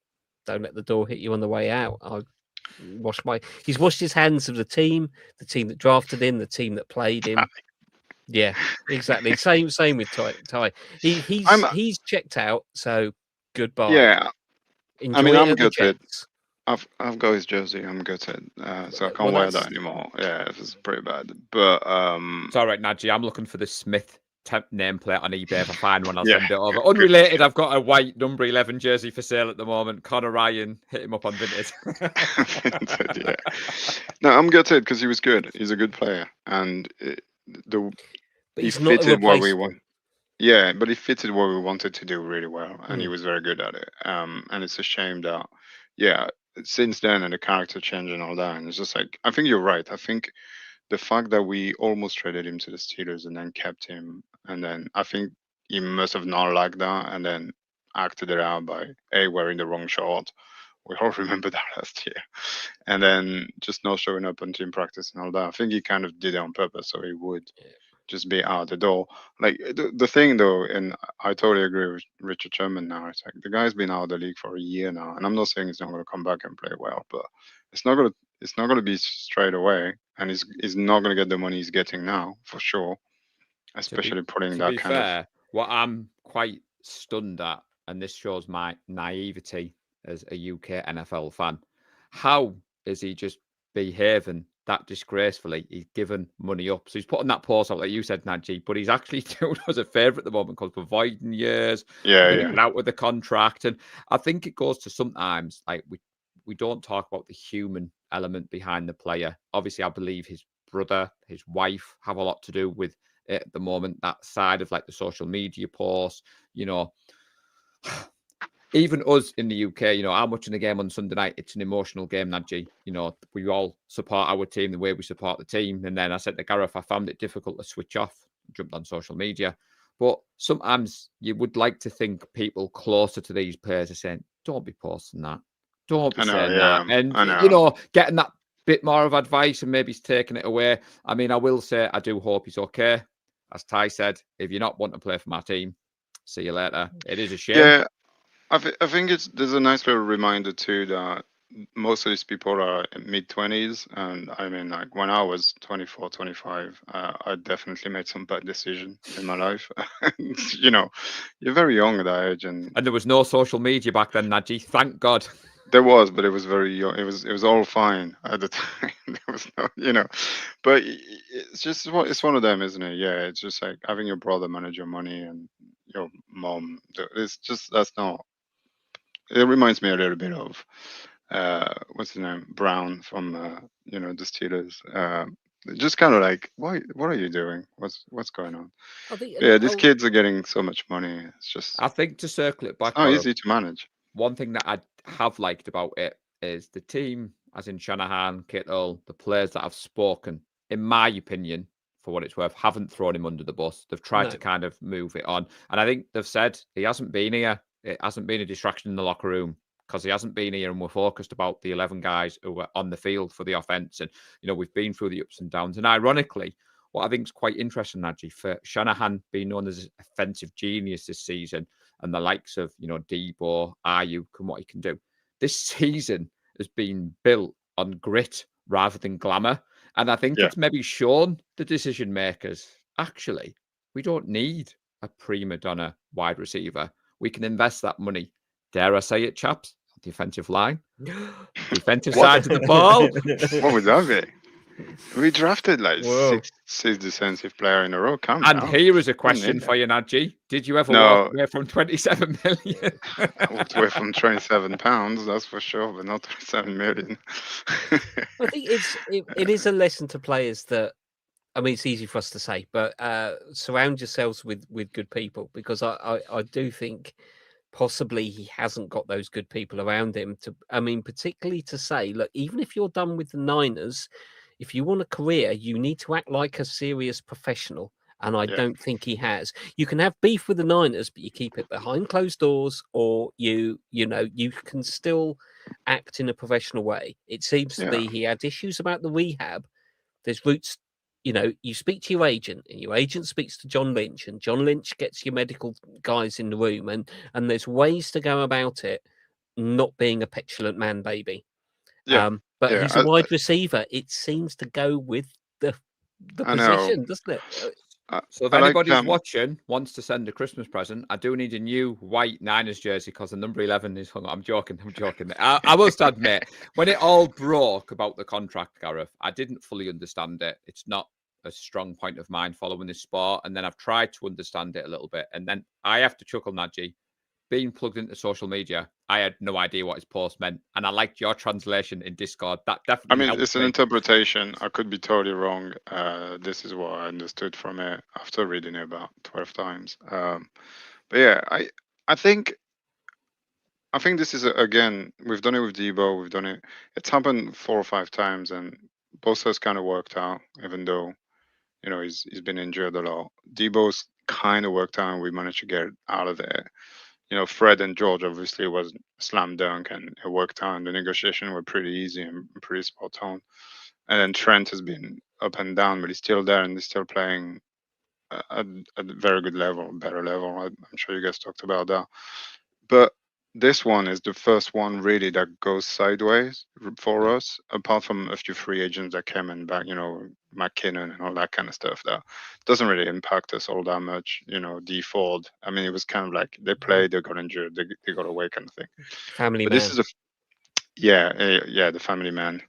Don't let the door hit you on the way out. He's washed his hands of the team that drafted him, the team that played him. Yeah, exactly. Same with Ty. He's checked out. So goodbye. Yeah. Enjoy I'm gutted. I've got his jersey. I'm gutted. So I can't wear that anymore. Yeah, it's pretty bad. But it's all right, Najee. I'm looking for the Smith nameplate on eBay. If I find one, I'll send it over. Unrelated, I've got a white number 11 jersey for sale at the moment. Connor Ryan, hit him up on Vinted. Vinted, yeah. No, I'm gutted because he was good. He's a good player, and he fitted what we want. Yeah, but he fitted what we wanted to do really well, and he Mm. was very good at it. And it's a shame that, yeah, since then and the character change and all that, and it's just like I think you're right. I think the fact that we almost traded him to the Steelers and then kept him, and then I think he must have not liked that, and then acted it out by wearing the wrong short. We all remember that last year, and then just not showing up on team practice and all that. I think he kind of did it on purpose, so he would just be out the door. Like the thing though, and I totally agree with Richard Sherman now. It's like the guy's been out of the league for a year now, and I'm not saying he's not going to come back and play well, but it's not going to be straight away, and he's not going to get the money he's getting now for sure. Especially putting To that be kind of fair, what I'm quite stunned at, and this shows my naivety as a UK NFL fan, how is he just behaving that disgracefully? He's given money up. So he's putting that post out, like you said, Najee, but he's actually doing us a favour at the moment because we're voiding years. yeah, We're going to yeah, get out with the contract. And I think it goes to sometimes like we don't talk about the human element behind the player. Obviously, I believe his brother, his wife have a lot to do with it at the moment. That side of like the social media posts, you know, even us in the UK, you know, I'm watching the game on Sunday night. It's an emotional game, Najee. You know, we all support our team the way we support the team. And then I said to Gareth, I found it difficult to switch off, jumped on social media. But sometimes you would like to think people closer to these players are saying, don't be posting that. Don't be I know, saying that. yeah, And, I you know. know, getting that bit more of advice and maybe he's taking it away. I mean, I will say I do hope he's okay. As Ty said, if you're not wanting to play for my team, see you later. It is a shame. Yeah, I think there's a nice little reminder too that most of these people are in mid-20s, and I mean, like when I was 24, 25, I definitely made some bad decisions in my life. You know, you're very young at that age, and And there was no social media back then, Najee. Thank God. there was, but it was very young. It was all fine at the time. There was no, you know, but it's just it's one of them, isn't it? Yeah, it's just like having your brother manage your money and your mom. It's just that's not. It reminds me a little bit of what's his name, Brown from the Steelers. Just kind of like, what are you doing? What's going on? I think, and Yeah, these kids are getting so much money. I think to circle it It's back, not Gaurav, easy to manage. one thing that I have liked about it is the team, as in Shanahan, Kittle, the players that have spoken, in my opinion, for what it's worth, haven't thrown him under the bus. They've tried to no, kind of move it on. And I think they've said he hasn't been here. It hasn't been a distraction in the locker room because he hasn't been here and we're focused about the 11 guys who were on the field for the offense. And, you know, we've been through the ups and downs. And ironically, what I think is quite interesting, Najee, for Shanahan being known as an offensive genius this season, and the likes of, you know, Debo, Ayuk, and what he can do. This season has been built on grit rather than glamour. And I think Yeah, it's maybe shown the decision makers, actually, we don't need a prima donna wide receiver. We can invest that money, dare I say it, chaps, defensive line, defensive what side of the ball. what would that be? We drafted like Whoa. six defensive player in a row. Calm And down. here is a Don't need question that. for you, Najee. Did you ever walk No, away from 27 million? I walked away from 27 pounds, that's for sure, but not 27 million. I think it is a lesson to players that, I mean, it's easy for us to say, but surround yourselves with good people, because I do think possibly he hasn't got those good people around him to, I mean, particularly to say, look, even if you're done with the Niners, if you want a career, you need to act like a serious professional. And I Yeah, don't think he has. You can have beef with the Niners, but you keep it behind closed doors, or you can still act in a professional way. It seems to yeah, be he had issues about the rehab. There's roots, you speak to your agent, and your agent speaks to John Lynch, and John Lynch gets your medical guys in the room, and there's ways to go about it, not being a petulant man baby. yeah, But yeah. he's a wide receiver. It seems to go with the I know. position, doesn't it? So if I like anybody's watching, wants to send a Christmas present, I do need a new white Niners jersey because the number 11 is hung up. I'm joking. I must admit, when it all broke about the contract, Gareth, I didn't fully understand it. It's not a strong point of mine following this sport. And then I've tried to understand it a little bit. And then I have to chuckle, Najee. being plugged into social media, I had no idea what his post meant, and I liked your translation in Discord. That I definitely mean, helped it's an me. interpretation. I could be totally wrong. This is what I understood from it after reading it about 12 times. But yeah, I think this is again, we've done it with Debo. We've done it. It's happened 4 or 5 times, and both has kind of worked out, even though he's been injured a lot. Debo's kind of worked out, and we managed to get out of there. Fred and George obviously was a slam dunk, and it worked out. And the negotiation were pretty easy and pretty spot on. And then Trent has been up and down, but he's still there, and he's still playing at a very good level, better level. I'm sure you guys talked about that. But this one is the first one really that goes sideways for Yeah. us, apart from a few free agents that came in back, McKinnon and all that kind of stuff that doesn't really impact us all that much. D Ford, I mean, it was kind of like they played, they got injured, they got away kind of thing. Family But this man. is the family man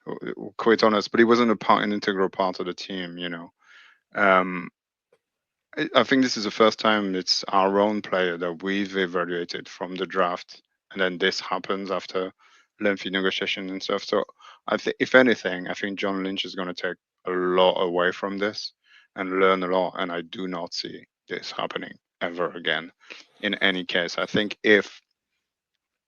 who quit on us, but he wasn't an integral part of the team. Um, I think this is the first time it's our own player that we've evaluated from the draft, and then this happens after lengthy negotiations and stuff. So I think, if anything, I think John Lynch is going to take a lot away from this and learn a lot. And I do not see this happening ever again. In any case, I think if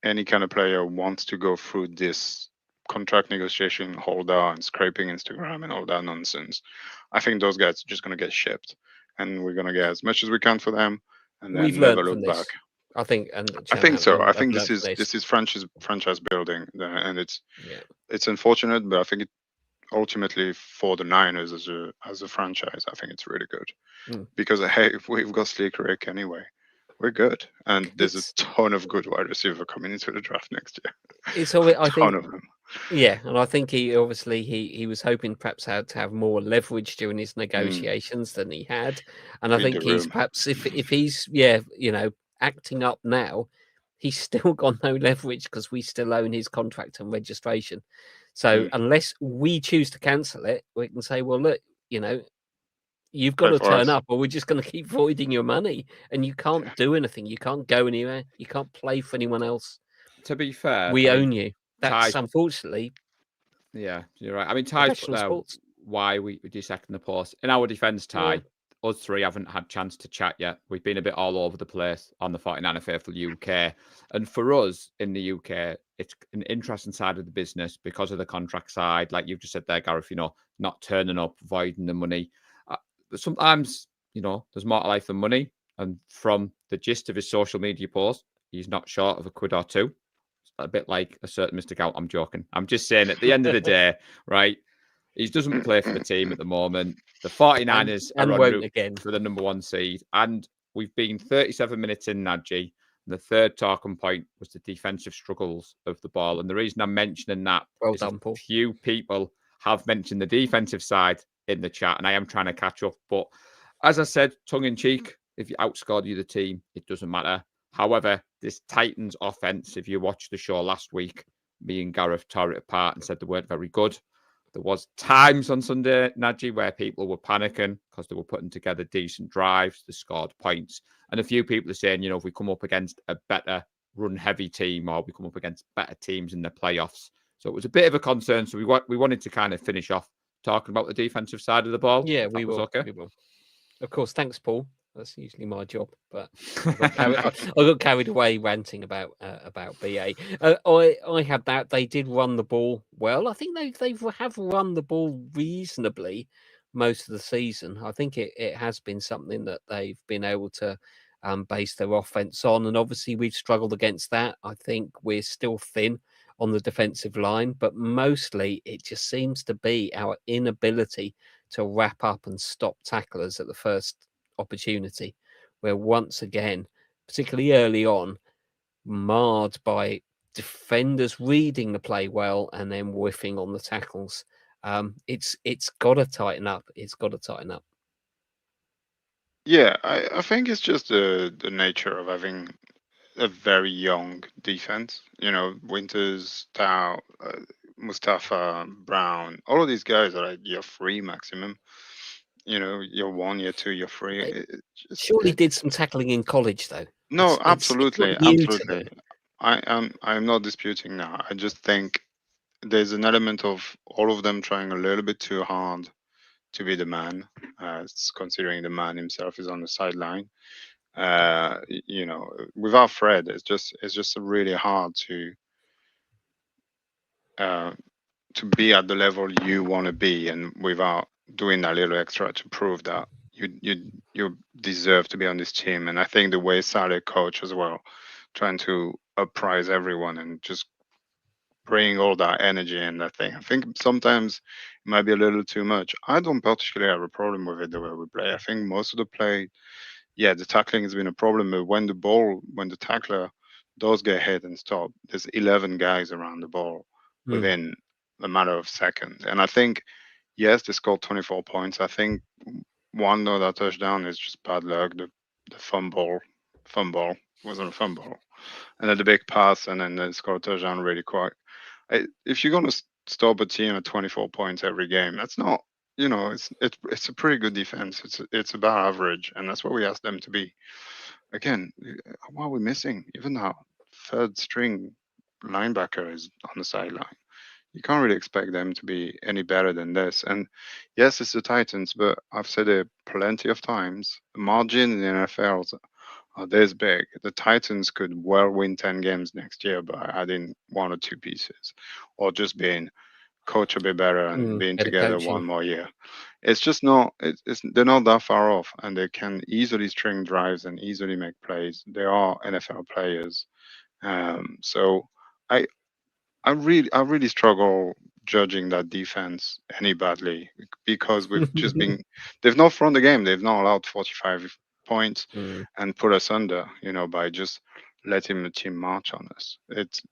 any kind of player wants to go through this contract negotiation holder and scraping Instagram and all that nonsense, I think those guys are just going to get shipped, and we're going to get as much as we can for them, and We've then never learned look from back. this, I think, and I think so. I I've think learned from this is franchise building, and Yeah. it's unfortunate, but I think ultimately for the Niners as a franchise, I think it's really good Mm. because hey, if we've got Sleek Rick anyway, we're good, and there's a It's ton of good wide receiver coming into the draft next year. it's always, I A ton think, of them. yeah, and I think he obviously he was hoping perhaps how to have more leverage during his Mm, negotiations than he had, and I read the think he's room. perhaps if he's acting up now, he's still got no leverage because we still own his contract and registration. So Mm, unless we choose to cancel it, we can say, well, look, you know, you've got play to for turn us. up, or we're just going to keep voiding your money, and you can't Yeah. do anything. You can't go anywhere. You can't play for anyone else. To be fair, We I mean, own you. That's Ty's unfortunately yeah, you're right. I mean, Ty's put professional there sports. why we dissecting the post. In our defence, Yeah. Ty, us three haven't had chance to chat yet. We've been a bit all over the place on the 49er Faithful UK. And for us in the UK, it's an interesting side of the business because of the contract side. Like you've just said there, Gareth, not turning up, voiding the money. But sometimes, there's more to life than money. And from the gist of his social media post, he's not short of a quid or two. A bit like a certain Mr. Gout. I'm joking. I'm just saying at the end of the day, right? He doesn't play for the team at the moment. The 49ers are And en won't route again. for the number 1 seed. And we've been 37 minutes in, Nadji. And the third talking point was the defensive struggles of the ball. And the reason I'm mentioning that Well is a done, Paul. few people have mentioned the defensive side in the chat, and I am trying to catch up. But as I said, tongue in cheek, if you outscored the other team, it doesn't matter. However, this Titans offense, if you watched the show last week, me and Gareth tore it apart and said they weren't very good. There was times on Sunday, Nadji, where people were panicking because they were putting together decent drives, they scored points. And a few people are saying, if we come up against a better run-heavy team or we come up against better teams in the playoffs. So it was a bit of a concern. So we wanted to kind of finish off talking about the defensive side of the ball. Yeah, If we that was will. okay. We will. Of course, thanks, Paul. That's usually my job, but I got carried away ranting about BA. I had that. They did run the ball well. I think they have run the ball reasonably most of the season. I think it has been something that they've been able to base their offense on, and obviously we've struggled against that. I think we're still thin on the defensive line, but mostly it just seems to be our inability to wrap up and stop tacklers at the first opportunity, where once again, particularly early on, marred by defenders reading the play well and then whiffing on the tackles. It's got to tighten up. It's got to tighten up. Yeah, I think it's just the nature of having a very young defense. Winters, Dow, Mustafa, Brown, all of these guys are like year 3 maximum. year 1, year 2, year 3. They surely did some tackling in college, though. No, It's not absolutely, new to absolutely. them. I'm not disputing now. I just think there's an element of all of them trying a little bit too hard to be the man, considering the man himself is on the sideline. Without Fred, it's just really hard uh, to be at the level you want to be, and without doing that little extra to prove that you deserve to be on this team. And I think the way Saleh coach as well, trying to uprise everyone and just bring all that energy and that thing. I think sometimes it might be a little too much. I don't particularly have a problem with it the way we play. I think most of the play, yeah, the tackling has been a problem, but when the tackler does get hit and stop, there's 11 guys around the ball within a matter of seconds. And I think, yes, they scored 24 points. I think one of that touchdown is just bad luck. The fumble wasn't a fumble, and then the big pass, and then they scored a touchdown really quick. If you're gonna stop a team at 24 points every game, that's not, it's a pretty good defense. It's about average, and that's what we ask them to be. Again, what are we missing? Even our third string linebacker is on the sideline. You can't really expect them to be any better than this. And yes, it's the Titans, but I've said it plenty of times. The margin in the NFL are this big. The Titans could well win 10 games next year by adding one or two pieces, or just being coach a bit better and being Better together coaching. one more year. It's just not. They're not that far off, and they can easily string drives and easily make plays. They are NFL players. So I I really struggle judging that defense any badly, because they've not thrown the game. They've not allowed 45 points and put us under, by just letting the team march on us.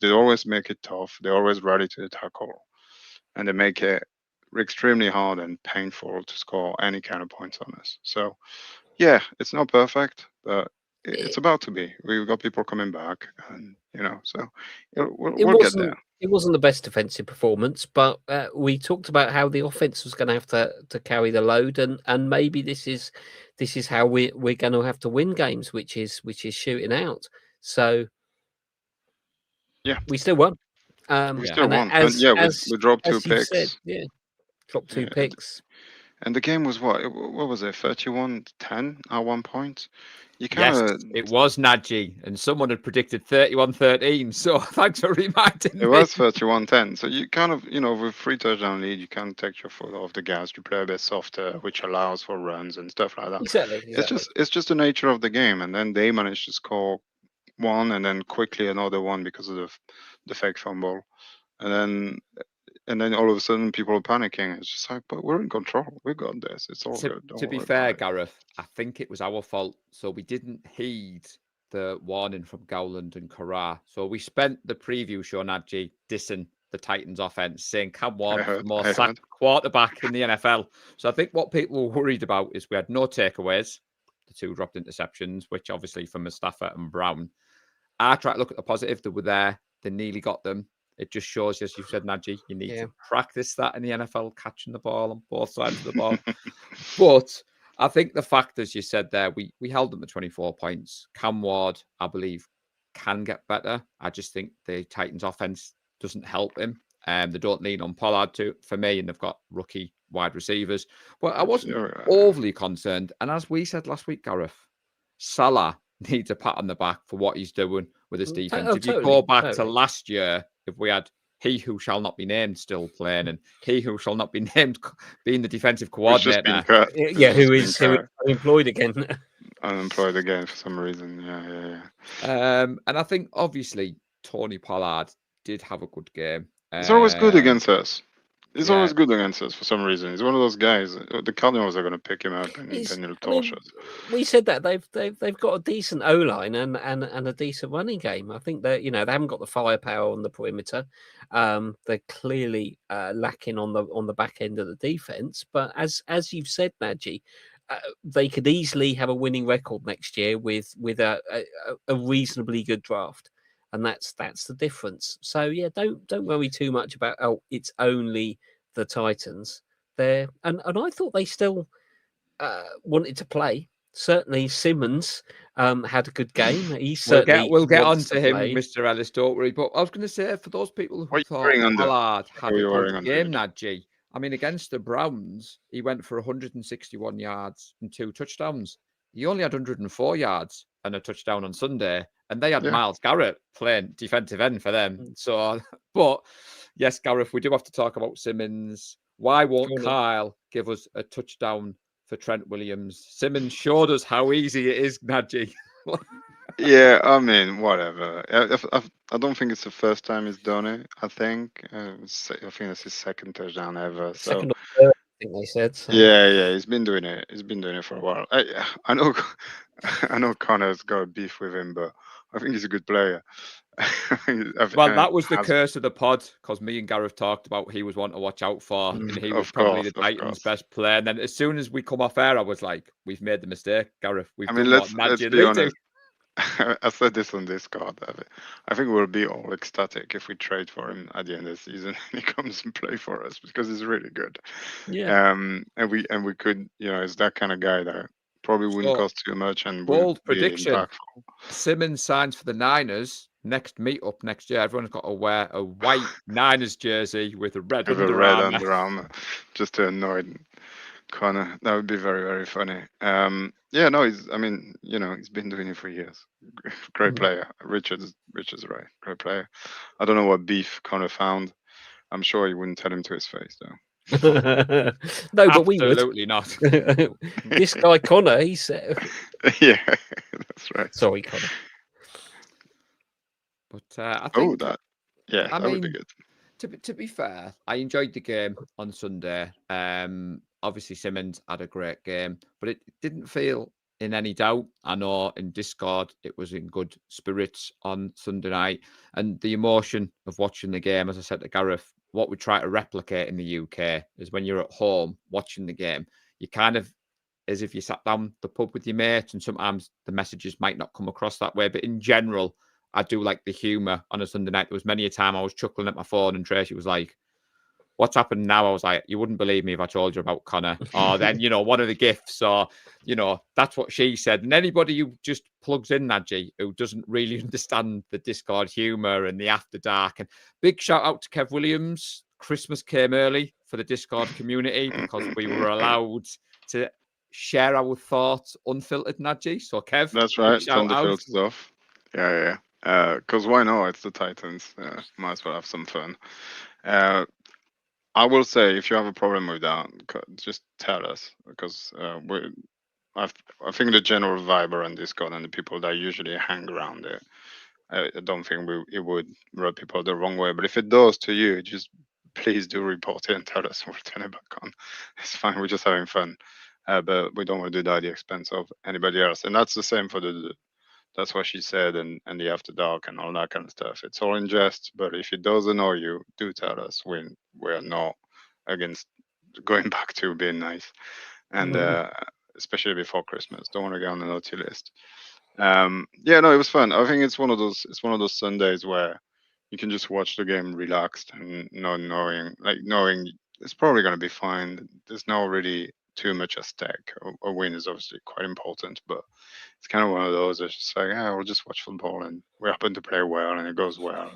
They always make it tough. They always rally to the tackle, and they make it extremely hard and painful to score any kind of points on us. So yeah, it's not perfect, but it's It, about to be. We've got people coming back, and so we'll, it we'll get there. wasn't the best defensive performance, but we talked about how the offense was going to have to carry the load, and maybe this is how we're going to have to win games, which is shooting out. So Yeah, we still won. we still And won, and yeah, we dropped two as you've said, picks. yeah, dropped two Yeah, picks. and the game was what was it, 31-10 at one point? You kind Yes, of it was Nadji, and someone had predicted 31-13. So thanks for reminding it me. was 31-10. So you kind of, with 3 touchdown lead, you kind of take your foot off the gas. You play a bit softer, which allows for runs and stuff like that. Exactly. It's just the nature of the game. And then they managed to score one, and then quickly another one because of the fake fumble. And then all of a sudden people are panicking. It's just like, but we're in control. We got this. It's all good. Don't To be worry fair, about it. Gareth, I think it was our fault. So we didn't heed the warning from Gowland and Carrar. So we spent the preview show, Nadji, dissing the Titans offense, saying Cam Ward was the most sacked quarterback in the NFL. So I think what people were worried about is we had no takeaways, the 2 dropped interceptions, which obviously from Mustafa and Brown. I tried to look at the positive. They were there. They nearly got them. It just shows, as you said, Nadji, you need to practice that in the NFL, catching the ball on both sides of the ball. But I think the fact, as you said there, we held them to 24 points. Cam Ward, I believe, can get better. I just think the Titans offense doesn't help him. They don't lean on Pollard for me, and they've got rookie wide receivers. But I wasn't overly concerned. And as we said last week, Gareth, Salah needs a pat on the back for what he's doing with his defense. If you go back to last year, if we had he who shall not be named still playing, and he who shall not be named being the defensive coordinator. Who is unemployed again. Unemployed again for some reason. Yeah. And I think obviously Tony Pollard did have a good game. He's always good against us. He's always good against us for some reason. He's one of those guys. The Cardinals are going to pick him up and then he'll torch us. We said that they've got a decent O line and a decent running game. I think that they haven't got the firepower on the perimeter. They're clearly lacking on the back end of the defense. But as you've said, Nadji, they could easily have a winning record next year with a reasonably good draft. And that's the difference. So yeah, don't worry too much about it's only the Titans there. And I thought they still wanted to play. Certainly, Simmons had a good game. He We'll certainly get on wants to to him, play. Mr. Ellis, don't worry. But I was going to say, for those people who What are you thought wearing under? Ballard had What are a you good wearing under game, it? Nadji, I mean, against the Browns, he went for 161 yards and 2 touchdowns. He only had 104 yards and a touchdown on Sunday, and they had Yeah. Myles Garrett playing defensive end for them. So, but yes, Gareth, we do have to talk about Simmons. Why won't Go on then. Kyle give us a touchdown for Trent Williams? Simmons showed us how easy it is, Nadji. Yeah, I mean, whatever. I don't think it's the first time he's done it. I think it's his second touchdown ever. So Second or third, I think they said. So. yeah, he's been doing it. He's been doing it for a while. I know, I know Connor's got a beef with him, but I think he's a good player. Well, that was the curse of the pod, because me and Gareth talked about he was one to watch out for, and he was probably the Titans' best player. And then as soon as we come off air, I was like, "We've made the mistake, Gareth. We've done what let's Nadji be Lee honest. I said this on Discord. I think we'll be all ecstatic if we trade for him at the end of the season and he comes and play for us because he's really good. Yeah. And we could, it's that kind of guy that probably wouldn't cost too much and bold would be prediction. impactful. Simmons signs for the Niners next meetup next year. Everyone's got to wear a white Niners jersey with a red Under Armour, just to annoy Connor. That would be very, very funny. Yeah, no, he's been doing it for years. Great player. Richard's right. Great player. I don't know what beef Connor found. I'm sure he wouldn't tell him to his face though. No, but we would. Absolutely not. This guy Connor, he said. Yeah, that's right. Sorry, Connor. But I think that would be good. To be fair, I enjoyed the game on Sunday. Obviously Simmons had a great game, but it didn't feel in any doubt. I know in Discord it was in good spirits on Sunday night, and the emotion of watching the game, as I said to Gareth, what we try to replicate in the UK is when you're at home watching the game, you kind of as if you sat down the pub with your mates, and sometimes the messages might not come across that way, but in general, I do like the humour on a Sunday night. There was many a time I was chuckling at my phone and Tracy was like, "What's happened now?" I was like, "You wouldn't believe me if I told you about Connor." Or then, one of the gifts, or, that's what she said. And anybody who just plugs in, Nadji, who doesn't really understand the Discord humour and the after dark. And big shout out to Kev Williams. Christmas came early for the Discord community because we were allowed to share our thoughts unfiltered, Nadji. So Kev, that's right. Turn the filters off. Yeah. Because why not? It's the Titans. Might as well have some fun. I will say, if you have a problem with that, just tell us, because I think the general vibe around Discord and the people that usually hang around there, I don't think it would rub people the wrong way. But if it does to you, just please do report it and tell us. We'll turn it back on. It's fine. We're just having fun. But we don't want to do that at the expense of anybody else. And that's the same for that's what she said, and the after dark and all that kind of stuff. It's all in jest, but if it does annoy you, do tell us. We're not against going back to being nice, and especially before Christmas. Don't want to get on the naughty list. It was fun. I think it's one of those Sundays where you can just watch the game relaxed and not knowing it's probably going to be fine. There's no really too much at stake. A win is obviously quite important, but it's kind of one of those. It's just like, we'll just watch football, and we happen to play well, and it goes well.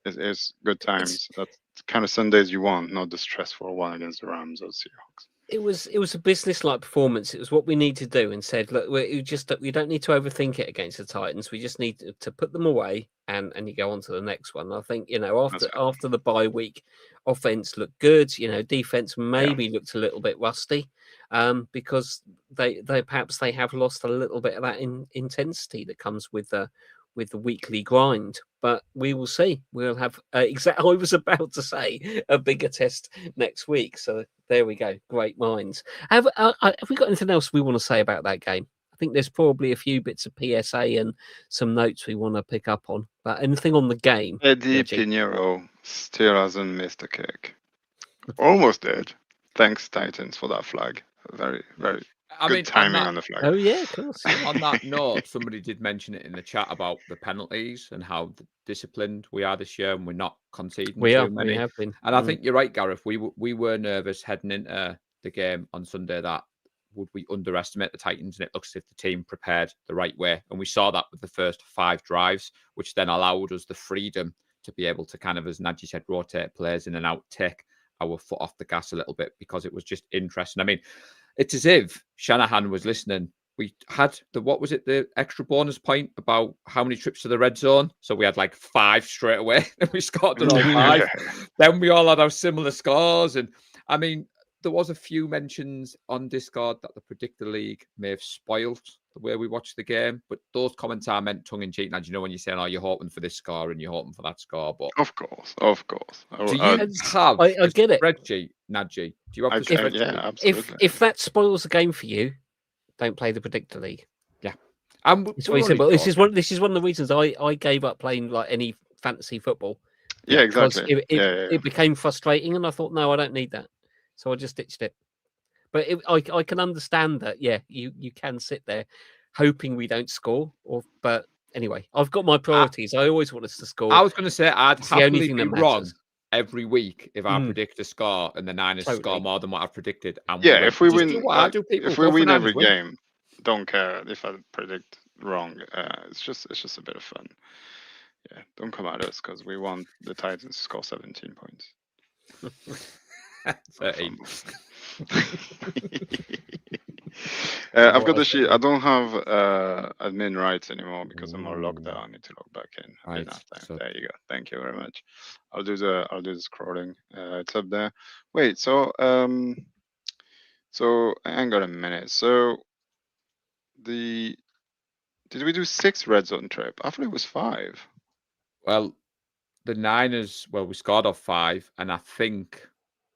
It's good times. That's the kind of Sundays you want, not the stressful one against the Rams or Seahawks. It was a business-like performance. It was what we need to do, and said, look, we don't need to overthink it against the Titans. We just need to put them away, and you go on to the next one. I think after the bye week, offense looked good. Defense maybe looked a little bit rusty, because they perhaps they have lost a little bit of that intensity that comes with the weekly grind. But we will see. We'll have I was about to say a bigger test next week. So there we go. Great minds. Have we got anything else we want to say about that game? I think there's probably a few bits of PSA and some notes we want to pick up on. But anything on the game? Eddie Pinheiro still hasn't missed a kick. Almost did. Thanks, Titans, for that flag. Very, very good timing on the flag. Oh, yeah, of course. On that note, somebody did mention it in the chat about the penalties and how disciplined we are this year, and we're not conceding too many. We have been. And I think you're right, Gareth. We were nervous heading into the game on Sunday that would we underestimate the Titans? And it looks as if the team prepared the right way. And we saw that with the first 5 drives, which then allowed us the freedom to be able to kind of, as Nadji said, rotate players in and out, take our foot off the gas a little bit, because it was just interesting. I mean, it's as if Shanahan was listening. We had the extra bonus point about how many trips to the red zone. So we had like 5 straight away, and we scored on all 5. Then we all had our similar scores. And I mean, there was a few mentions on Discord that the Predictor League may have spoiled the way we watched the game, but those comments are meant tongue in cheek. Now, you're saying, "Oh, you're hoping for this score and you're hoping for that score," but of course. do you have I get it. spreadsheet, Nadji? Do you have the spreadsheet? Yeah, absolutely. If that spoils the game for you, don't play the Predictor League. Yeah, it's very simple. This is one of the reasons I gave up playing like any fantasy football. Yeah, exactly. It became frustrating, and I thought, no, I don't need that, so I just ditched it. But I can understand that. Yeah, you can sit there hoping we don't score, but anyway, I've got my priorities. I always want us to score. I was going to say I'd happily be wrong matters. every week if I predict a score and the Niners score more than what I've predicted. And yeah, if we win, if we win every game, don't care if I predict wrong. It's just a bit of fun. Yeah, don't come at us because we want the Titans to score 17 points. 13. I've got the sheet. I don't have admin rights anymore because I'm all logged out. I need to log back in. Right. So there you go. Thank you very much. I'll do the scrolling. It's up there. Wait. So hang on a minute. So did we do 6 red zone trip? I thought it was 5. Well, the Niners. Well, we scored off 5, and I think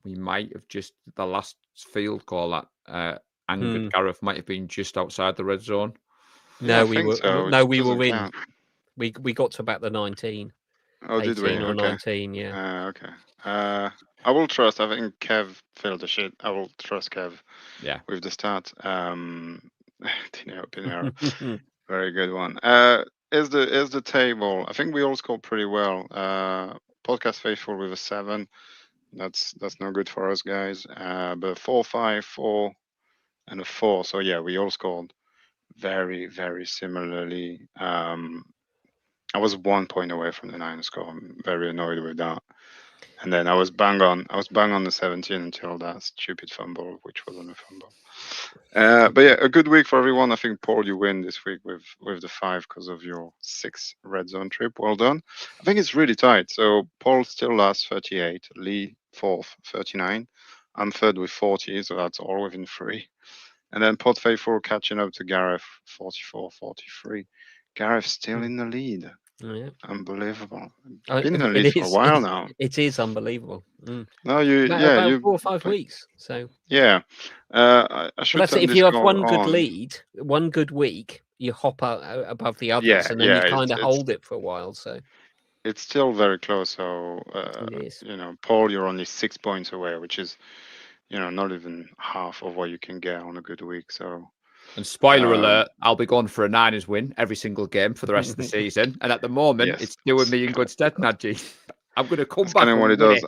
we might have just the last field goal that angered Gareth might have been just outside the red zone. No, we were in. We got to about the 19. Oh, did we? Or okay. 19, yeah. Okay. I will trust. I think Kev filled the shit. I will trust Kev. Yeah. With the start. Pinero. Very good one. Is the table? I think we all scored pretty well. Podcast Faithful with a 7. That's no good for us guys. But 4, 5, 4, and a 4. So yeah, we all scored very, very similarly. I was 1 point away from the Niners score. I'm very annoyed with that. And then I was bang on the 17 until that stupid fumble, which wasn't a fumble. But yeah, a good week for everyone. I think, Paul, you win this week with the 5 because of your 6 red zone trip. Well done. I think it's really tight. So Paul still last 38, Lee 4th 39. I'm 3rd with 40, so that's all within 3. And then Pod Faithful catching up to Gareth 44, 43. Gareth still in the lead. Yeah. Unbelievable. Been in the lead for a while now. It is unbelievable. No, about 4 or 5 weeks. So yeah, I should. That's if you have one good lead, one good week, you hop up above the others, and then you kind of hold it for a while. So it's still very close. So Paul, you're only 6 points away, which is, not even half of what you can get on a good week. So. And spoiler alert, I'll be going for a Niners win every single game for the rest of the season. And at the moment, it's doing me in good stead, Nadji. I'm going to come back. And what it does.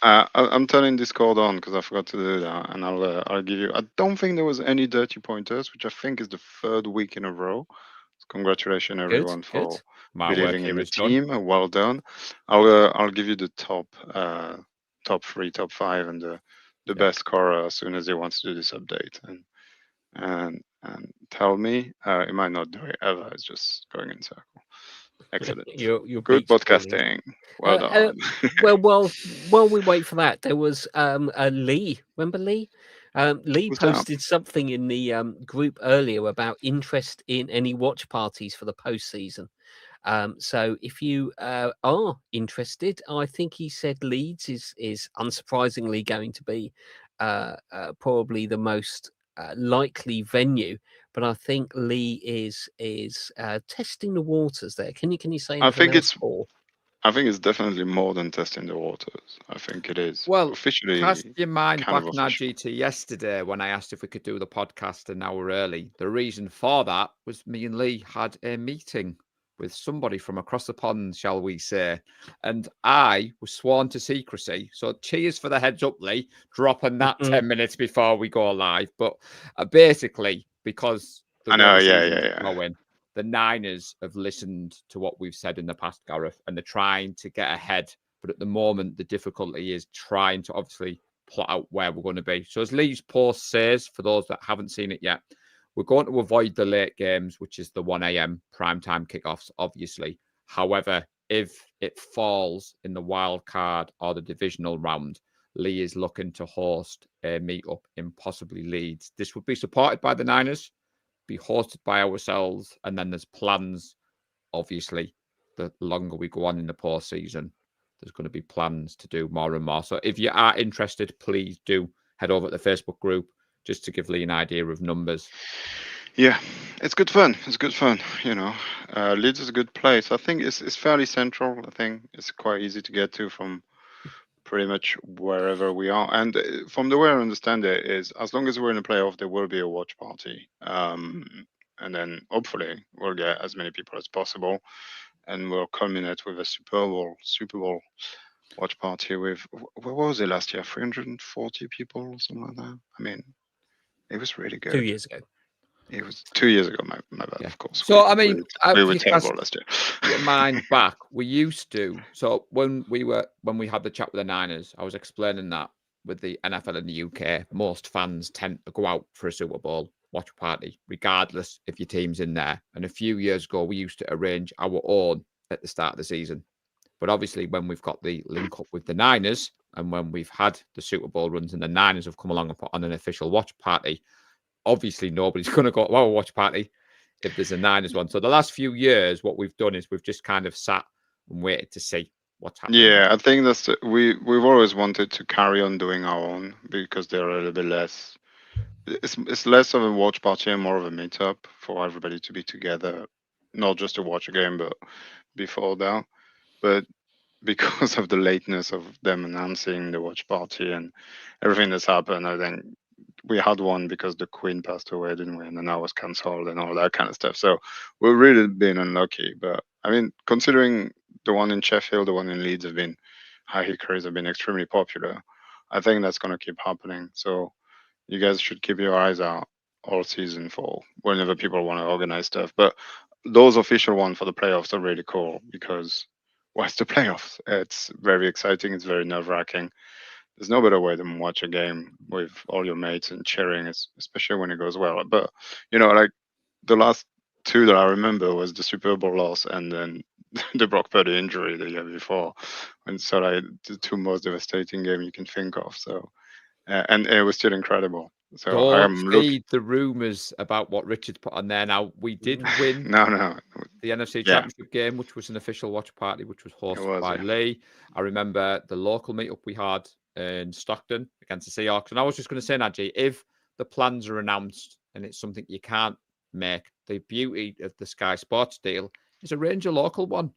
I'm turning Discord on because I forgot to do that, and I'll give you. I don't think there was any dirty pointers, which I think is the 3rd week in a row. So congratulations, everyone, for believing in the team. Well done. I'll give you the top 3, top 5, and the best scorer as soon as he wants to do this update. And tell me, it might not do it ever. It's just going in circle. Excellent. You're good podcasting. Well done. While we wait for that, there was Lee. Remember Lee? Lee posted something in the group earlier about interest in any watch parties for the postseason. So if you are interested, I think he said Leeds is unsurprisingly going to be probably the most likely venue, but I think Lee is testing the waters there. Can you say anything? I think it's definitely more than testing the waters. I think it is. Well, officially, cast your mind back, Nadji, to yesterday when I asked if we could do the podcast an hour early. The reason for that was me and Lee had a meeting with somebody from across the pond, shall we say. And I was sworn to secrecy. So cheers for the heads up, Lee, dropping that 10 minutes before we go live. But basically, because the I way know, the yeah, season's yeah, yeah. going, the Niners have listened to what we've said in the past, Gareth, and they're trying to get ahead. But at the moment, the difficulty is trying to obviously plot out where we're going to be. So as Lee's post says, for those that haven't seen it yet, we're going to avoid the late games, which is the 1 a.m. primetime kickoffs, obviously. However, if it falls in the wild card or the divisional round, Lee is looking to host a meetup in possibly Leeds. This would be supported by the Niners, be hosted by ourselves, and then there's plans, obviously, the longer we go on in the postseason, there's going to be plans to do more and more. So if you are interested, please do head over to the Facebook group just to give Lee an idea of numbers. Yeah, it's good fun. It's good fun. Leeds is a good place. I think it's fairly central. I think it's quite easy to get to from pretty much wherever we are. And from the way I understand it is, as long as we're in the playoff, there will be a watch party. And then hopefully we'll get as many people as possible, and we'll culminate with a Super Bowl watch party with, what was it last year? 340 people or something like that. I mean, it was really good. 2 years ago. It was 2 years ago, my bad, Yeah. of course. So, I mean, we if were you terrible cast last year. your mind back, we used to. So when we had the chat with the Niners, I was explaining that with the NFL in the UK, most fans tend to go out for a Super Bowl watch party, regardless if your team's in there. And a few years ago, we used to arrange our own at the start of the season. But obviously, when we've got the link up with the Niners, and when we've had the Super Bowl runs and the Niners have come along and put on an official watch party, obviously nobody's going to go to our watch party if there's a Niners one. So the last few years, what we've done is we've just kind of sat and waited to see what's happening. Yeah, I think we've always wanted to carry on doing our own because they're a little bit less. It's less of a watch party and more of a meetup for everybody to be together, not just to watch a game, but before that. But because of the lateness of them announcing the watch party and everything that's happened, I think we had one because the Queen passed away, didn't we? And then that was cancelled and all that kind of stuff. So we've really been unlucky. But I mean, considering the one in Sheffield, the one in Leeds have been, High Hickories have been extremely popular, I think that's going to keep happening. So you guys should keep your eyes out all season for whenever people want to organize stuff. But those official ones for the playoffs are really cool because, well, it's the playoffs. It's very exciting. It's very nerve-wracking. There's no better way than watch a game with all your mates and cheering, especially when it goes well. But like the last two that I remember was the Super Bowl loss and then the Brock Purdy injury the year before, and so like the two most devastating games you can think of. So, and it was still incredible. So I Don't am looking. feed the rumours about what Richard's put on there. Now, we did win No, the NFC Yeah. Championship game, which was an official watch party, which was hosted was, by yeah. Lee. I remember the local meetup we had in Stockton against the Seahawks. And I was just going to say, Najee, if the plans are announced and it's something you can't make, the beauty of the Sky Sports deal is arrange a local one.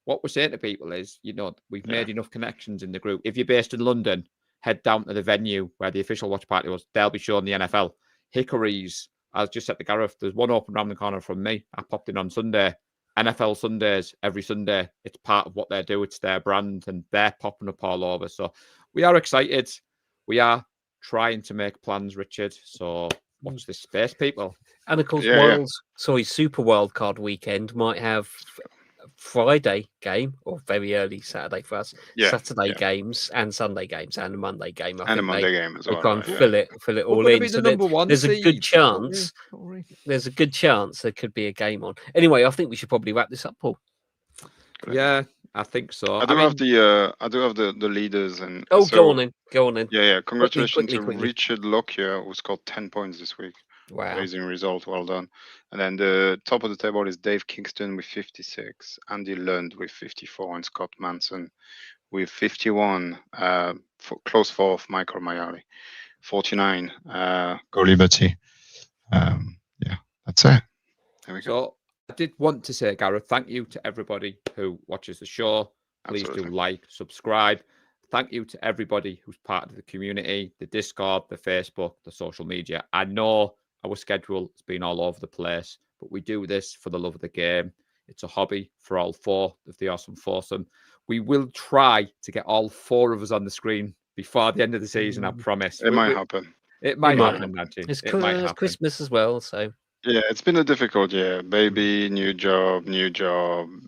What we're saying to people is, we've made enough connections in the group. If you're based in London, head down to the venue where the official watch party was. They'll be showing the NFL. Hickories, I just said to Gareth, there's one open around the corner from me. I popped in on Sunday. NFL Sundays, every Sunday. It's part of what they do. It's their brand, and they're popping up all over. So we are excited. We are trying to make plans, Richard. So watch this space, people. And of course, Yeah. Super Wildcard weekend might have Friday game or very early Saturday for us. Yeah, Saturday yeah. games and Sunday games and a Monday game. I And a think Monday game as they well. can't Right? fill it We're all gonna in. be So the number one there's a good seed. chance. Don't worry. There's a good chance there could be a game on. Anyway, I think we should probably wrap this up, Paul. Yeah, I think so. I do have the leaders and Oh, so, go on then. Yeah. Congratulations Quickly. to Richard Lockyer, who scored 10 points this week. Wow. Amazing result, well done. And then the top of the table is Dave Kingston with 56, Andy Lund with 54, and Scott Manson with 51. Close fourth, Michael Mayali, 49. Go Liberty. Yeah, that's it. There we go. So I did want to say, Gareth, thank you to everybody who watches the show. Please Absolutely. do like, subscribe. Thank you to everybody who's part of the community, the Discord, the Facebook, the social media. I know our schedule has been all over the place, but we do this for the love of the game. It's a hobby for all 4 of the awesome foursome. We will try to get all 4 of us on the screen before the end of the season, I promise. It might happen. It might might happen, Najee. It's It might happen. Christmas as well, so Yeah, it's been a difficult year. Baby, new job,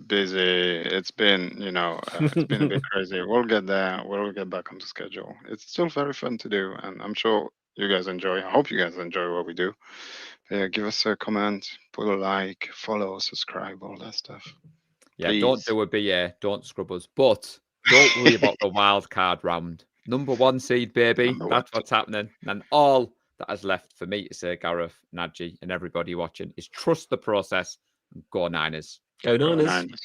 busy. It's been, it's been a bit crazy. We'll get there. We'll get back on the schedule. It's still very fun to do, and I'm sure you guys enjoy. I hope you guys enjoy what we do. Yeah, give us a comment, put a like, follow, subscribe, all that stuff. Yeah, Please. don't do a BA, don't scrub us, but don't worry about the wild card round. Number 1 seed, baby. Number That's 1. what's happening. And all that is left for me to say, Gareth, Najee, and everybody watching, is trust the process and go Niners. go Niners. Niners.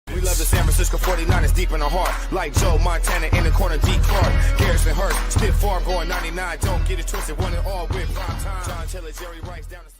We love the San Francisco 49ers deep in the heart. Like Joe Montana in the corner, D. Clark. Garrison Hurst, stiff farm going 99. Don't get it twisted, one and all with prime time. John Taylor, Jerry Rice down the